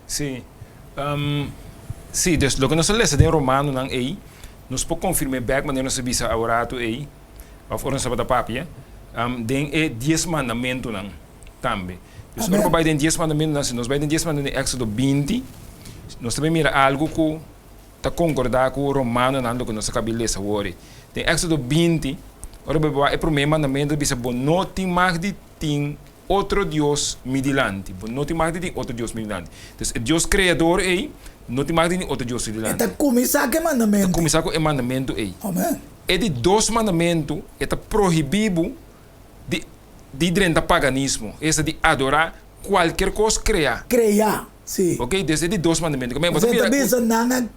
Sim. Sim, dus lo que nós lemos em Romano nang ei, nós podemos confirmar back maneira nós bisa a orato ei, of oran sabata papi, den 10 mandamento nang também. Dus nós vai den 10 mandamento nang, nós vai den 10 mandamento em Éxodo 20, nós também mira algo que está concordar com o Romano nang lo que nós acabamos de ler agora. Den Éxodo 20, ora beba é primeiro mandamento bisa bom não tem mais de ting outro Deus midilante, bom não tem mais de ting outro Deus midilante. Dus Deus criador ei não tem mais de outro Deus midilante. Está começar que mandamento. Está começar com o mandamento ei. Amém. É de 2 mandamentos está proibido de dentro paganismo, esse de adorar qualquer coisa criar. Criar, sim. Ok, desde de 2 mandamentos. Você também não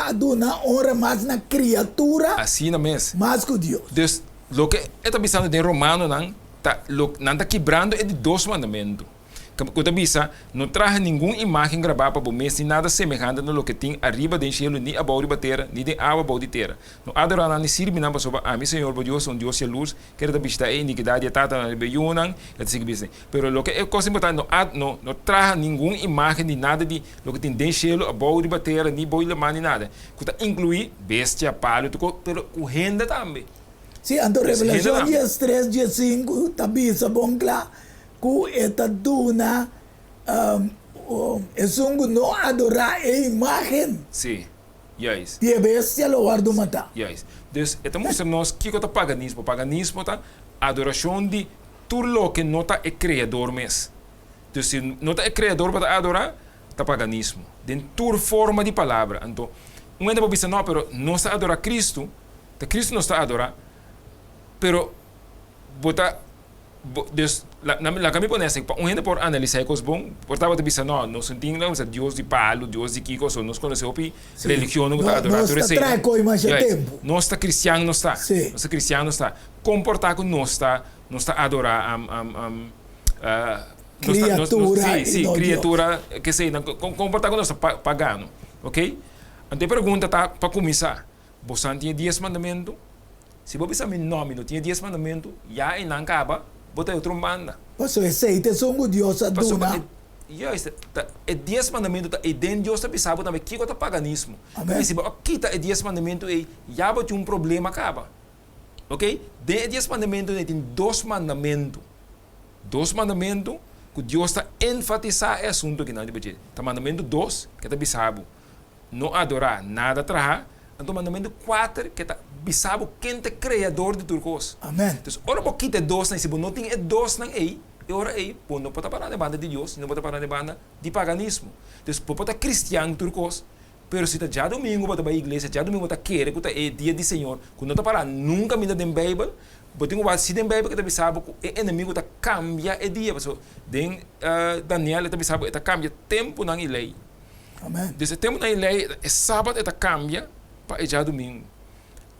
aduna honra mais na criatura, assim na mesma. mais que Deus. Dus lo que está pensando em Romano não está quebrando é de 2 mandamentos. Quando bisa, não traz nenhuma imagem gravada para você, sem nada semelhante no que tem arriba do cielo, nem abaixo da terra, nem de água abaixo da terra. Não adorar nem sirve não para sobre a mim, Senhor, por Deus, Deus é luz, que está vista a iniquidade, a tata na rebelião, etc. Pero lo que é coisa importante, não traz nenhuma imagem de nada de lo que tem do cielo, abaixo da terra, nem boi da mão, nem nada. Quando inclui bestia, palio, pero com renda também. Sim, então Revelação dia 3, dia 5, também é bom claro. Que esta duna es no adorar a imagen Sim. Yes. de bestia lo guardo matar. Yes. Dus het mostra nós que é paganismo. Paganismo tá adoração de tudo que não tá é criador mesmo. Dus se não tá é criador para adorar, tá paganismo. Den tur forma de palavra. Então, ainda pode pensar, não, pero não está adorar Cristo. Cristo não está a adorar. Pero dus la kami po nessa um ainda por analisar coisas bom portava de bisa não sentimos Deus de palo Deus de kiko so nós conhecemos opi religião não está adorar não está trai coi mais tempo não está cristiano não está não está cristiano não está comportar com não está adorar criatura criatura que sei comportar com nós pagano ok então pergunta tá para começar você tinha 10 mandamentos se você pensa meu nome não tinha 10 mandamentos já e não acaba bota outro manda. Passo esse songo Deus aduna. É 10 mandamentos e dentro Deus está pensando também que é paganismo. Mas se aqui tá 10 mandamentos e já botou um problema acaba. OK? De 10 mandamentos tem 2 mandamentos. 2 mandamentos que Deus está enfatizar é assunto que não de betir. Tá mandamento 2 que tá bisabo não adorar nada traha. Então mandamento 4 que tá bisabo quem é criador de tudo coisa. Amém. Então, ora porque tem 2 na se não tem 2 na e ora pô não pode parar de banda de Deus, não pode parar de banda de paganismo. Então, pode cristiano tudo coisa. Pero se tá já domingo para a igreja, já domingo tá querer que tá é dia de Senhor, quando tá parar nunca me dá dem Bible, botem o se dem Bible que tá bisabo o inimigo tá cambia é dia, porque den Daniel tá bisabo tá cambia tempo na lei. Amém. Desse tempo na lei é sábado tá cambia para já domingo.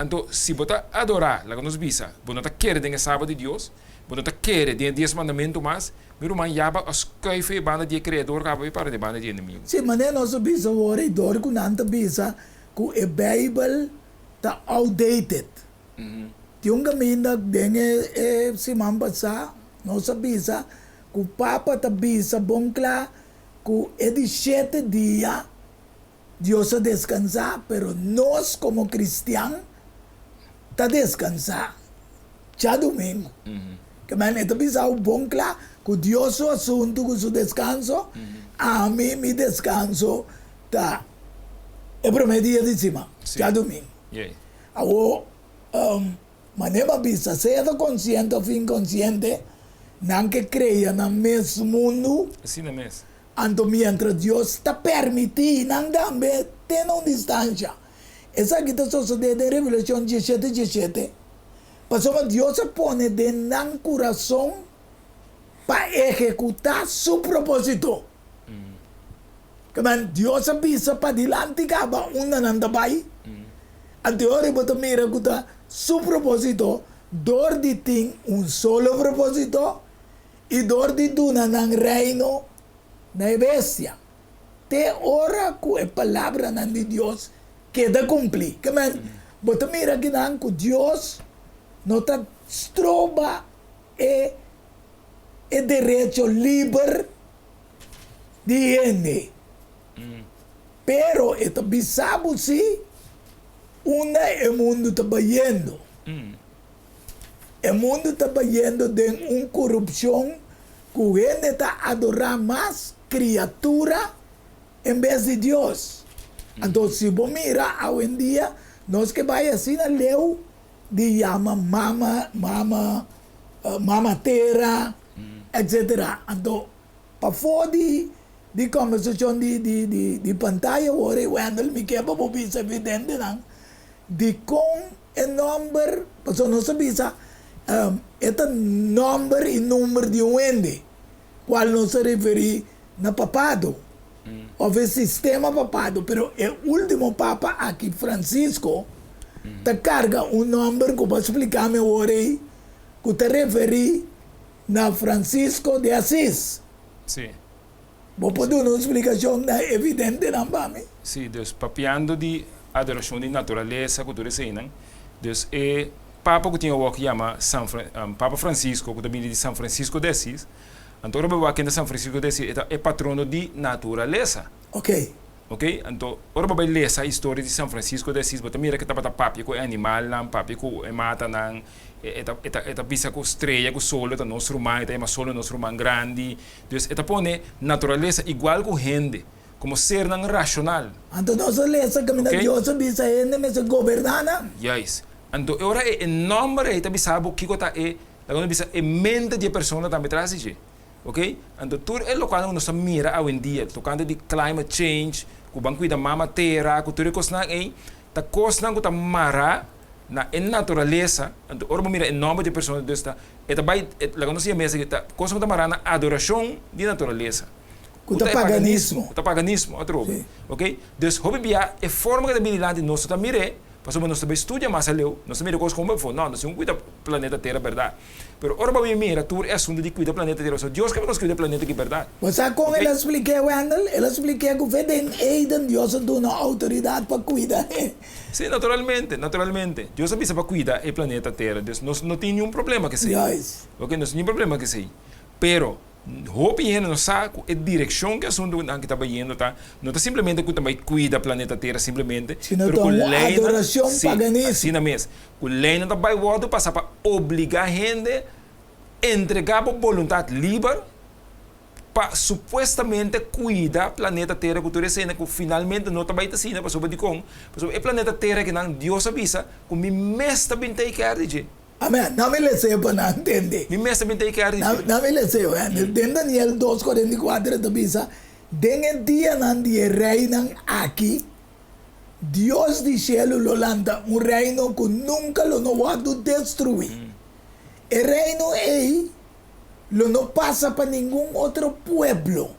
Então, se você adorar, lá que nos bisa, você está querendo o sábado de Deus, você está querendo o 10 mandamentos mais, mas você já as coisas e banda de criador que para de banda de inimigo. Sim, mas nós bisa ora e dor com nanta bisa que a Bible está outdated. Tem um caminho que se mambasa, nós bisa que o Papa está bisa bom claro que é de 7 dias Deus a descansar, pero nós como cristianos está descansar já domingo. Que man ito bisa o bom claro que Deus o assunto com seu descanso, a mim me descanso tá é prometia de cima, já domingo. Awo manema bisa seja consciente ou inconsciente, não que creia no mesmo mundo. Assim é mesmo. Anto mientras Dios está permitindo, também tem uma distância. Essa aqui está sucedendo em Revelação 17. Passou que Deus se põe de no coração para executar seu propósito. Mas Deus avisa para dilante que uma não vai. Anterior, você mira que seu propósito, dor de tem solo propósito e dor de duna no reino na bestia. Te ora que a palavra de Deus queda cumprir. Que man, você mira que Deus não está trova e direito livre de gente. Pero ito bisabo si una o mundo está bayendo. O mundo está bayendo de uma corrupção que o gente está adorando mais criatura em vez de Deus. Então, se você mira, hoje em dia, nós que vai assim na leu de chama mama terra, etc. Então, para fora de conversação de pantalla, agora o Wendel me quebra para bisa evidente, não? De com o número, porque não se bisa, este número e número de um ende, qual não se refere na papado, ou o sistema papado, pero o último papa aqui, Francisco, te carga um número que eu vou explicar agora, que te refere na Francisco de Assis. Sim. Vou poder uma explicação evidente, não, para mim? Sim, Deus, papiando de adoração de natureza, cultura e não. Deus, Papa que tinha o que chama Papa Francisco, que também de São Francisco de Assis. Então, o que é São Francisco de Assis é patrono de natureza. Ok. Ok? Então, ora vai ler a história de São Francisco de Assis, mas mira que estava papi com animal, papi com mata, eta bisa com estrela, com solo, eta nosso irmão, eta solo nosso irmão grande. Então, eta põe natureza igual com gente, como ser não racional. Então, nós lesa que Ok. Deus bisa ainda, mas governana. Yes. Então, agora é nome, eta bisa que kota quando bisa mente de pessoa também traz isso. Ok? Então, tudo é o que nós mira hoje em dia, tocando de climate change, com o banco da mama terra, com tudo que nós tá coisa que tá mara na natureza. Então, ora mira em nome de pessoas desta, eta vai, lá quando se mesa que tá coisa que tá mara na adoração de natureza. Kuta paganismo. O paganismo, outro. Sim. Ok? Então, hobby bia é forma que habilidade nós tá mire, passou nós também estudia mais aleu, nós mira coisas como foi, não, nós não cuida planeta Terra, verdade. Pero ora vai mira, tu é assunto de cuida planeta Terra, so Deus que nos cuida planeta que verdade. Você com Ok. ele expliquei, Wendel, ele expliquei que vem Aiden, Deus dá uma autoridade para cuidar. Sim, naturalmente. Deus avisa para cuidar o planeta Terra, Deus não tem nenhum problema que seja. Yes. Ok, não tem nenhum problema que seja. Pero hope yendo no saco é direção que assunto que está indo, tá? Não está simplesmente que também cuida o planeta Terra simplesmente, Sino pero tá com uma lei adoração sim, paganismo. assim na mesma. Com lei não vai voltar passar para obrigar a gente a entregar a vontade livre para supostamente cuidar o planeta Terra que tu recebe, que finalmente não está bem assim, para sobre de com, o planeta Terra que não Deus avisa, que me mesta bem tem que arde. Amém. Não me lese para não entender. Me mesta bem tem que arde. Não me lese, Wendel. Dentro Daniel 2:44 da bisa, dentro dia não de reino aqui, Deus do céu lo landa reino que nunca lo não vai destruir. O reino aí lo não passa para nenhum outro pueblo.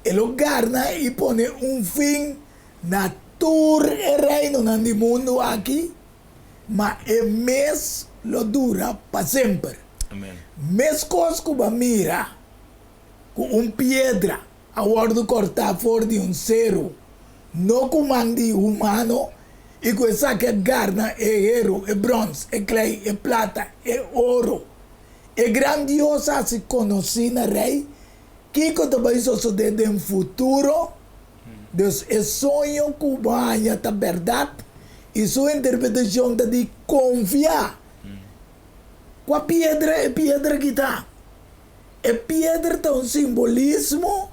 Ele governa e põe fim na todo o reino no mundo aqui, mas o mês lo dura para sempre. Amém. Mes coisas que você mira com pedra a hora de cortar fora de zero, não com mandi humano, e com essa que garna é ouro, é bronze, é clay, é plata, é ouro. É grandiosa se conhecer na rei, que também suceder no futuro, Deus é sonho que vai a verdade, e sua interpretação está de confiar. Com a pedra, é pedra que está. É pedra tem um simbolismo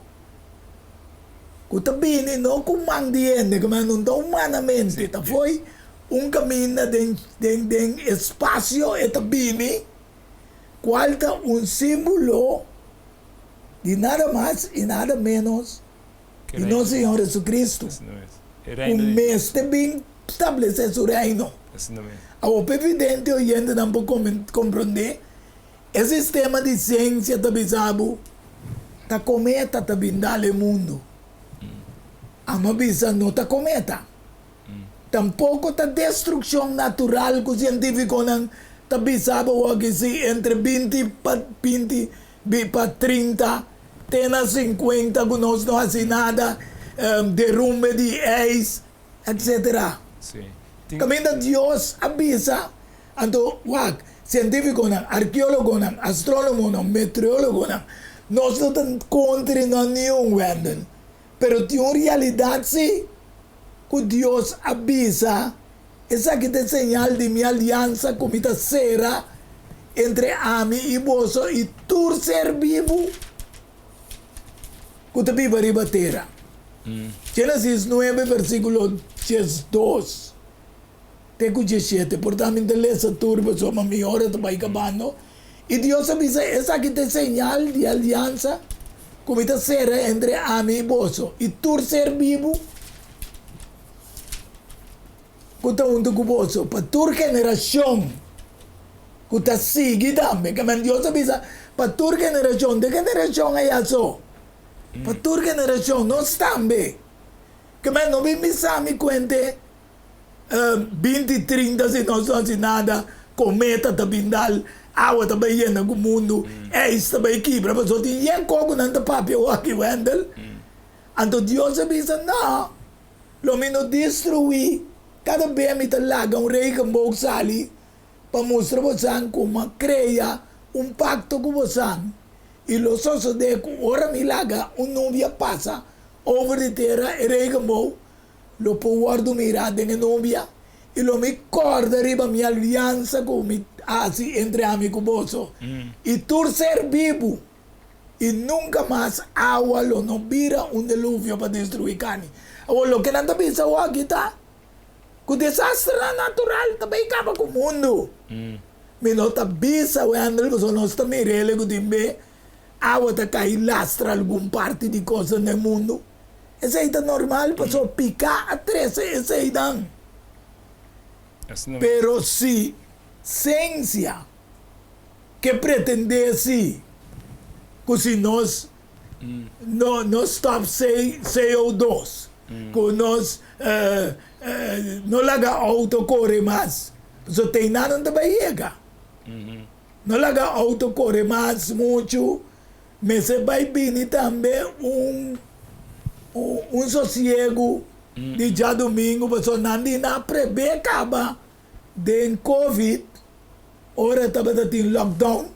que também não com mandiente, que não está humanamente. Tá foi caminho de espaço e também qual está símbolo de nada mais e nada menos Que de reino. nosso Senhor Jesus Cristo. Assim não é. O Reino. mês também estabelece o reino. Assim não é. A evidente, o gente não pode compreender. O sistema de ciência também sabe, a cometa também dá ao mundo. A mabisa não está cometa. Tampouco a destruição natural que o científico não também sabe que se entre 20 para 30, tem 50 que nós não fazemos nada, derrumbe de ex, etc. Sim. Kami na Diyos abisa anto wag científico ng arkeologo ng astronomo ng meteorologo ng nós não estamos contra nenhum Wendel, pero tem realidade sim que Deus abisa essa que é señal de minha aliança com minha será entre ami e vosso e tu ser vivo que te viva riba terra. Gênesis 9 versículo 2 Teco 17, portanto, essa turba só uma meia hora vai acabando. E Deus avisa, essa aqui tem señal de aliança, como está será entre ami e vosso. E tu ser vivo, que está junto com vosso, para tua geração, que está sigue também. Que Deus avisa, para tua geração, de geração é isso. Para tua geração, nós também. Que não me me conte 20, 30, se não faz nada, cometa também dá, água também llena o mundo, isso também quebra, mas só tem coco não está papel aqui, Wendel. Então Deus avisa, não, lo menos destruir, cada vez me talaga rei que mbog sali, para mostrar você como cria pacto com você. E lo soso de que ora me laga, novia passa, over de terra, rei que mbog, lo può guardare mirare nella novia e lo mi corda riba mia alleanza con así entre amigos bozo. Y tu ser vivo. Y nunca más agua lo no vira un diluvio para destruir carne. O lo que nada piensa o aquí está. Que desastre natural também acaba com o mundo. Me nota bisa o andar que só nós também rele que timbe água tá cair lastra algum parte de coisa no mundo. Esse aí tá normal, passou picar a três, esse aí não. Assim não. Pero se ciência que pretendesse que se nós não stop CO2, que nós não larga auto corre mais, só tem nada na barriga. Não larga auto corre mais muito, mas vai vir também um sossego de dia domingo, porque não na prebe acaba de Covid, ora estava tendo lockdown.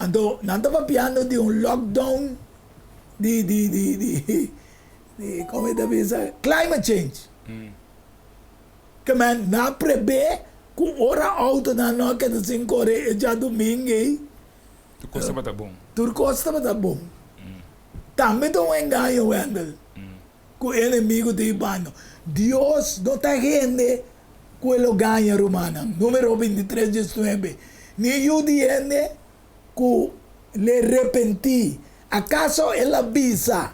Então, não estava piano de um lockdown de como é que diz? Climate change. Que man, não prebe que hora alta na noite que assim corre já domingo, Tu costa para tá bom. tudo costa para bom. Também tem um engano, Wendel, que o inimigo de Ibano. Deus não está gente que ele ganha, Romana. Número 23, 19. Ni eu diene que le arrepenti. ¿Acaso él avisa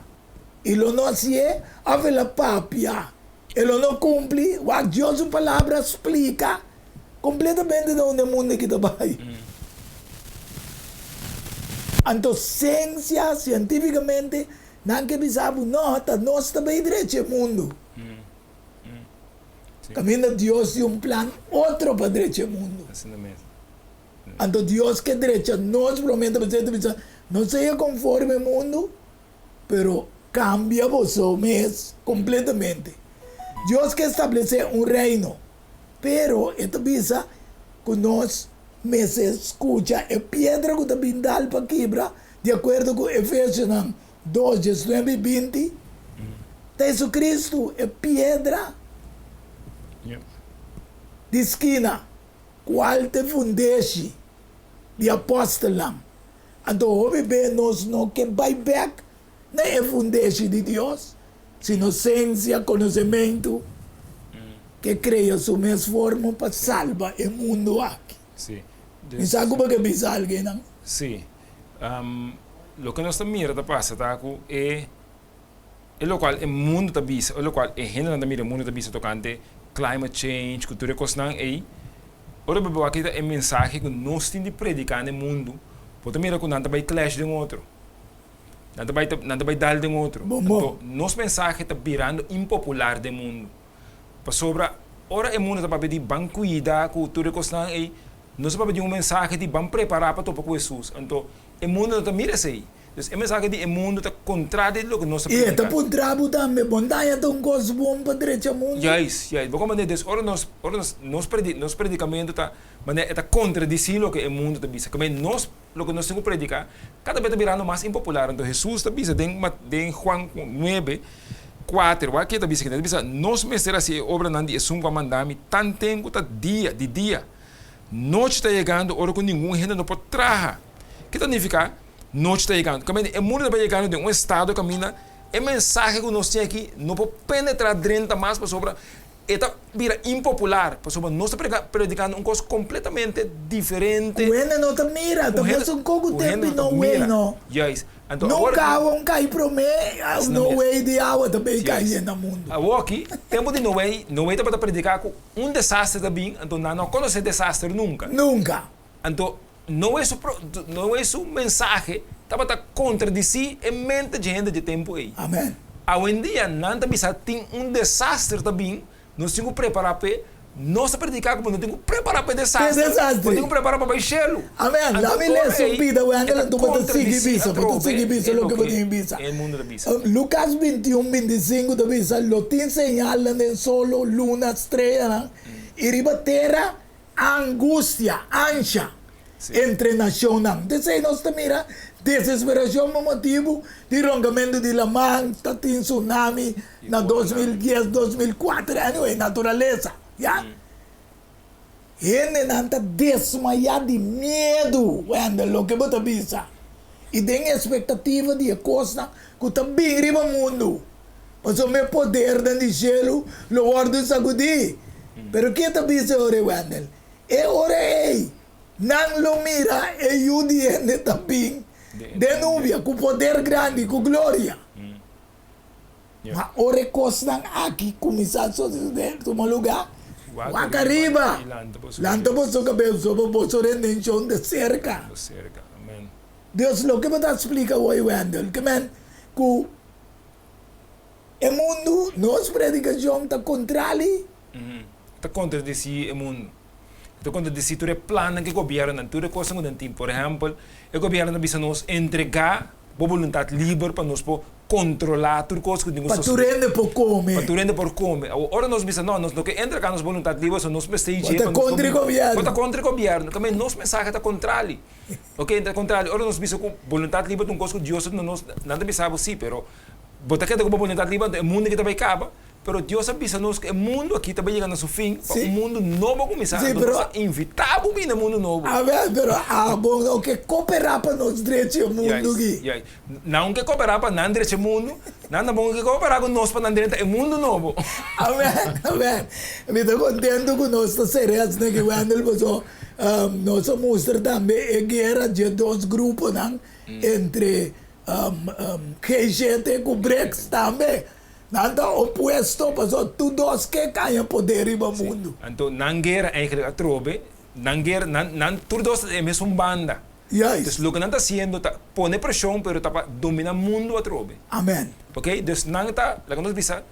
y lo no hace? Ave la papia. Él no cumple. What Dios su palabra explica completamente de donde mundo que está ahí. Entonces, ciencia, científicamente, no que pensamos, no, no está bien derecho el mundo. Camina Dios y un plan otro para derecho el mundo. Assim não mesmo. Entonces Dios que derecha nos promete no sea conforme al mundo, pero cambia vosotros completamente. Dios que establece un reino, pero esto pisa que nos me se escucha es piedra que también da para quebra, de acuerdo con Efesios 2, 19 y 20. Jesucristo es piedra Yep. de esquina, qual te fundeste de apóstolo. Então, hoje nós não que vai back, não é fundeste de Deus, sino ciência, conhecimento, que cria sua mesma forma para salvar o mundo aqui. Sim. E sabe como que pensa alguém, não? Sim. Lo que nós estamos mirando passa, tá? É o qual o mundo está vista, o qual é gente que mira o mundo está vista tocante climate change, cultura cosnan aí. Ora bebo aqui é mensagem que nós temos de predicar no mundo. Porque mira que não vai clash de um outro. Não vai dar de um outro. Então, nosso mensagem está virando impopular do mundo. Para sobra, ora o mundo está para pedir bem cuidar com cultura cosnan aí. Nós vamos pedir mensagem de bem preparar para topar com Jesus. Então, o mundo não está mira aí. Então, a mensagem de o mundo está contrário do que nós estamos predicando. E está por trabo também. Bondade é um coisa bom para direito ao mundo. Yes. Vamos maneira desse. Ora, nosso predicamento está contradizendo o que o mundo está dizendo. Como nós, o que nós temos que predicar, cada vez está virando mais impopular. Então, Jesus está dizendo, em Juan 9, 4, aqui está dizendo, nós mestres assim, obra não de sum para mandar-me, tanto tempo está dia. Noite está chegando, ora que ninguém ainda não pode trabalhar. O que significa? Noite está chegando. O mundo está chegando de um estado que camina. A mensagem que nós temos aqui não pode penetrar dentro mais para sobre. Está vira impopular. Para sobre nós estamos predicando uma coisa completamente diferente. Bueno, não te mira. Também é um pouco tempo e não é, não. Yes. Então, nunca água cai para mim. Não é de água também cai no mundo. Agora aqui, tempo de Noé está para predicar com desastre também. Então, não conhece desastre nunca. Nunca. Então, não é sua mensagem para contradizer a mente de gente de tempo aí. Amém. Hoje em dia, não tem desastre também. Nós temos que preparar para nós predicar como nós temos que preparar para desastre. Nós temos que preparar para baixá-lo. Amém. Lá me lê sua vida, tu pode seguir bisa, o que pode bisa. É o mundo da bisa. Lucas 21, 25 da bisa, lo te señalan en solo luna, estrella, y riba terra, angustia, ansia. Entre naciones. Entonces, nos mira, desesperación motivo de rompimiento de la mar, un tsunami en 2010, 2004, anyway, naturaleza, ¿ya? Ele não está desmaiado de medo, Wendel, lo que você pensa. E tem expectativa de coisa que está bem riba mundo. Mas o meu poder de gelo, lo guardo sagudi. Pero que está pensa, ore, Wendel? E ore, ei, não lo mira, e o diente está bem. De nuvem, com poder grande, com glória. Mas ore coisa aqui, começar a suceder, toma lugar. Wakariba. Lanto po sa cabelo, so po so rendition de cerca. Cerca. Amen. Deus lo que você explica hoje, Wendel, que men, que o mundo, nossa predicação está contrária. Está contradizir o mundo. Está contradizir todo o plano que o governo, toda coisa que tem. Por exemplo, o governo precisa nos entregar a vontade livre para nós controlar tudo coisa que temos. Para tu rende por comer. Para tu rende por comer. Agora nós precisamos, nós não que entra com a nossa vontade livre, só nós precisamos. Bota contra o governo. Bota contra o governo. Também nosso mensagem está contrário. Ok, está contrário. Agora nós precisamos com vontade livre, um coisa que Deus não pensava sim, pero bota que com vontade livre, o mundo que também acaba. Pero Deus avisa nos que o mundo aqui também chega no seu fim, para um mundo novo começar. Sim, nós invitar a vir no mundo novo. A ver, pero bom, o que cooperar para nós direitos o mundo aqui. Não que cooperar para não direito o mundo, não é bom que cooperar com nós para não direito o mundo novo. Amém. Eu estou contente com nós, está serios, né, que o Wendel passou, nós mostra também a guerra de dois grupos, né, entre G7 e o Brexit também. Nada opuesto, passou tudo que ganha poder no mundo. Então, não guerra eigenlijk a trobe, não guerra, não tudo é mesmo banda. Yes. Então, o que não está fazendo, põe pressão, pero está domina o mundo a trobe. Amém. Ok? Então, não está, lá que nós bisa,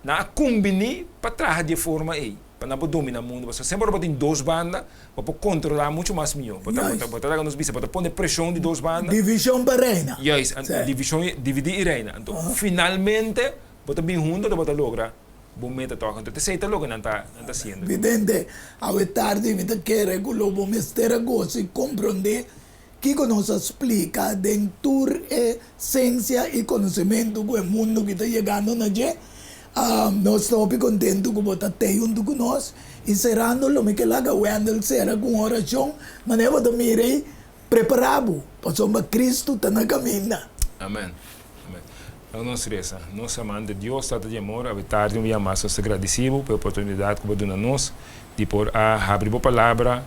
não combine para trabalhar de forma aí, para não dominar o mundo. Você sempre pode ter duas bandas, para controlar muito mais melhor. Para lá que nós bisa, para pôr pressão de duas bandas. Divisão para reina. Yes, divisão, dividir e reina. Então, finalmente, bota bem junto, bota logra. Bom meta toca. Então, sei tá logo não está sendo. Evidente, ao tarde, me quer que o lobo me esteja gosto e compreender que nos explica dentro da ciência e conhecimento que o mundo que está chegando na gente. Nós estamos contentos que você está junto com nós. E serando o que lá o Wendel será com oração, mas eu vou me preparado para o Cristo está na caminho. Amém. Nós reza, nós amamos de Deus, está de amor, a tarde um dia mais nós agradecemos pela oportunidade que você dá nós de por abrir a palavra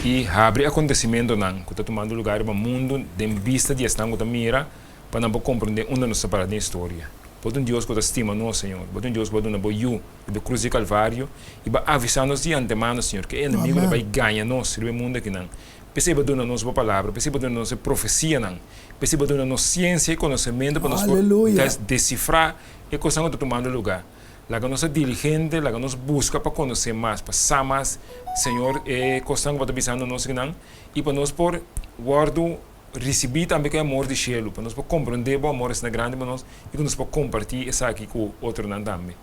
e abrir acontecimento não, que está tomando lugar no mundo, de vista de estar com a mira, para não compreender onde nós separamos da história. Pode Deus que estima nós, Senhor, pode Deus que dá boiu de cruz de Calvário e vai avisar-nos de antemano, Senhor, que o inimigo vai ganhar nós no mundo aqui não. Perceba dona nos a palavra, perceba dona nos profecia não, perceba dona nos ciência e conhecimento para nós decifrar e coisa que está tomando lugar. Lá que nós é diligente, lá que nós busca para conhecer mais, para saber mais, Senhor, e coisa que está pensando nós não, e para nós por guardo receber também o amor do céu, para nós por compreender o amor é grande para nós e para nós por compartilhar isso aqui com outro não também.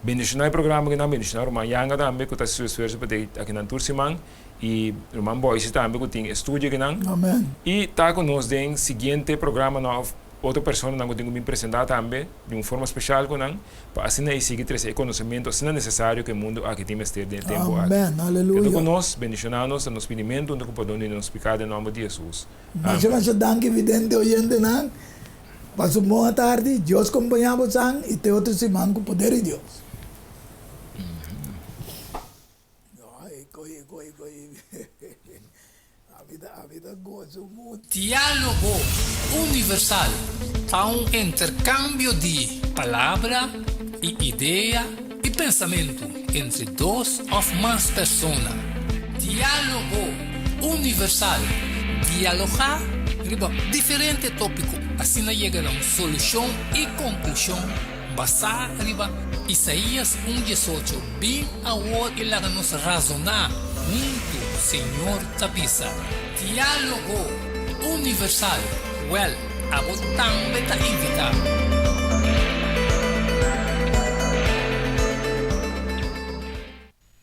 Bendicionar o programa que não bendicionar o Mayanga também que está se esforçando para aqui na Turciman e o irmão Boyce também que tem estúdio aqui não. Amém. E está conosco no seguinte programa novo, outra pessoa não que tem que me apresentar também de uma forma especial com não, para assim aí seguir esse conhecimento assim é necessário que o mundo aqui tem que ter de tempo. Amém. Aleluia. Que conosco, bendicionar-nos, nos pedimento, onde podemos nos explicar em nome de Jesus. Mas eu danke evidente oyente não. Passo boa tarde, Deus acompanhamos e te outro semana com o poder de Deus. A vida goza muito. Diálogo universal. Há intercâmbio de palavra e ideia e pensamento entre duas ou mais pessoas. Diálogo universal. Dialogar sobre diferentes tópicos. Assim chegar a uma solução e conclusão basada em Isaías 1:18. Bem a hora que nos razonar junto, Senhor Tapisa. Diálogo universal. Well, a botão beta invita.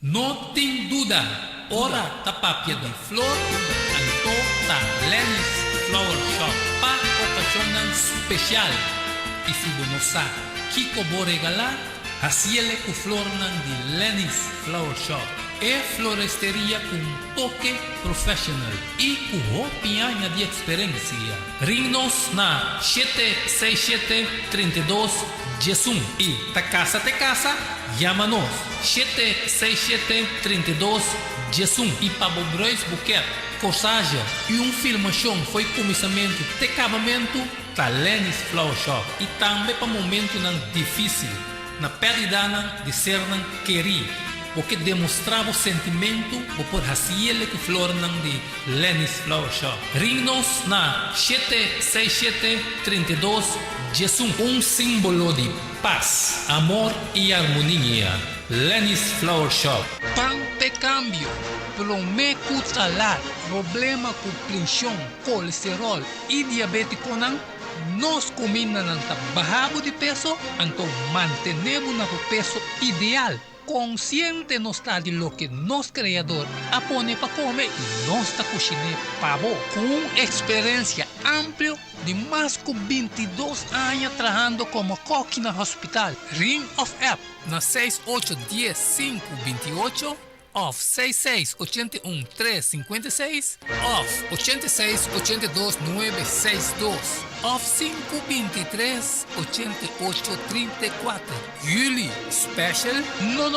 Não tem dúvida. Ora tapapia de flor. Anto ta Lenny's Flower Shop. Para ocasião especial. E se você sabe que vou regalar, Haciele cu flor de Lenny's Flower Shop. É floresteria com toque profissional e com roupinha de experiência. Ring-nos na 767-32 Jesum e ta casa, chama-nos 767-32 Jesum e para Brois Buquet, corsagem e filmação foi começamento de acabamento da Lenny's Flower Shop e também para momento não difícil na perda de ser não querer, porque demonstrava o sentimento por haciele que flor de Lenny's Flower Shop. Ring-nos na 767-32 Jesum, símbolo de paz, amor e harmonia. Lenny's Flower Shop. Pante cambio, prometo tratar problema com pressão, colesterol e diabetes não. Nós comemos bajamos de peso, então mantenemos o peso ideal. Consciente nos está de lo que nos criador apone para comer e nós está cozinhando pavo com experiência ampla de mais de 22 anos trabalhando como coque no hospital. Ring of App na 6810-528 off 6681-356 off 8682-962 off 523-8834 Julie Special? No,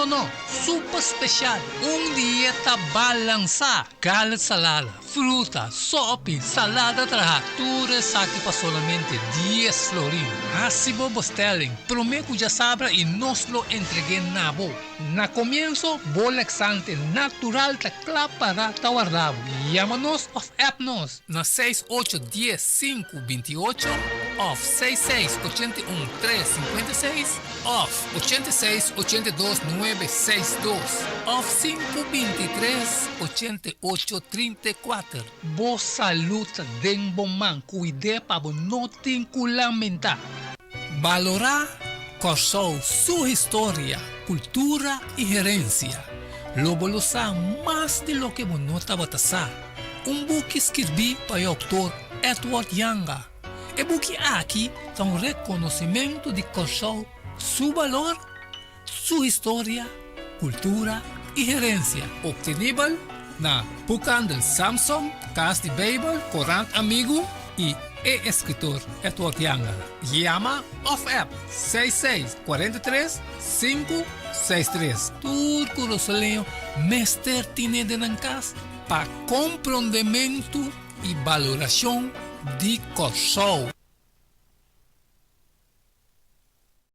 super special. Dieta balança, carne salada, fruta, sopa, salada tudo aqui para solamente 10 florin. Assim vos telling, prometo já sabra e nós lo entreguei na boa. Na comienzo, bolexante natural ta para guardado. Llámanos of appnos na 6810-528 off 6681-356 off 8682-962 off 523-8834. Boa saúde de bom man, cuide para não ter que lamentar. Valorar Corsou sua história, cultura e gerência. Logo lo sabe mais de lo que não estava a book que escrevi para o autor Edward Yanga. E book aqui é reconhecimento de Corsou, seu valor, sua história, cultura e gerência. Obtenível na Bucan del Samsung, Casa de Babel, Corant Amigo e escritor Edward Yanga. Llama of App 6643-563. Turco Rosaleo, Mester Tine de Nancas, para compreendimento e valoração de Corsou.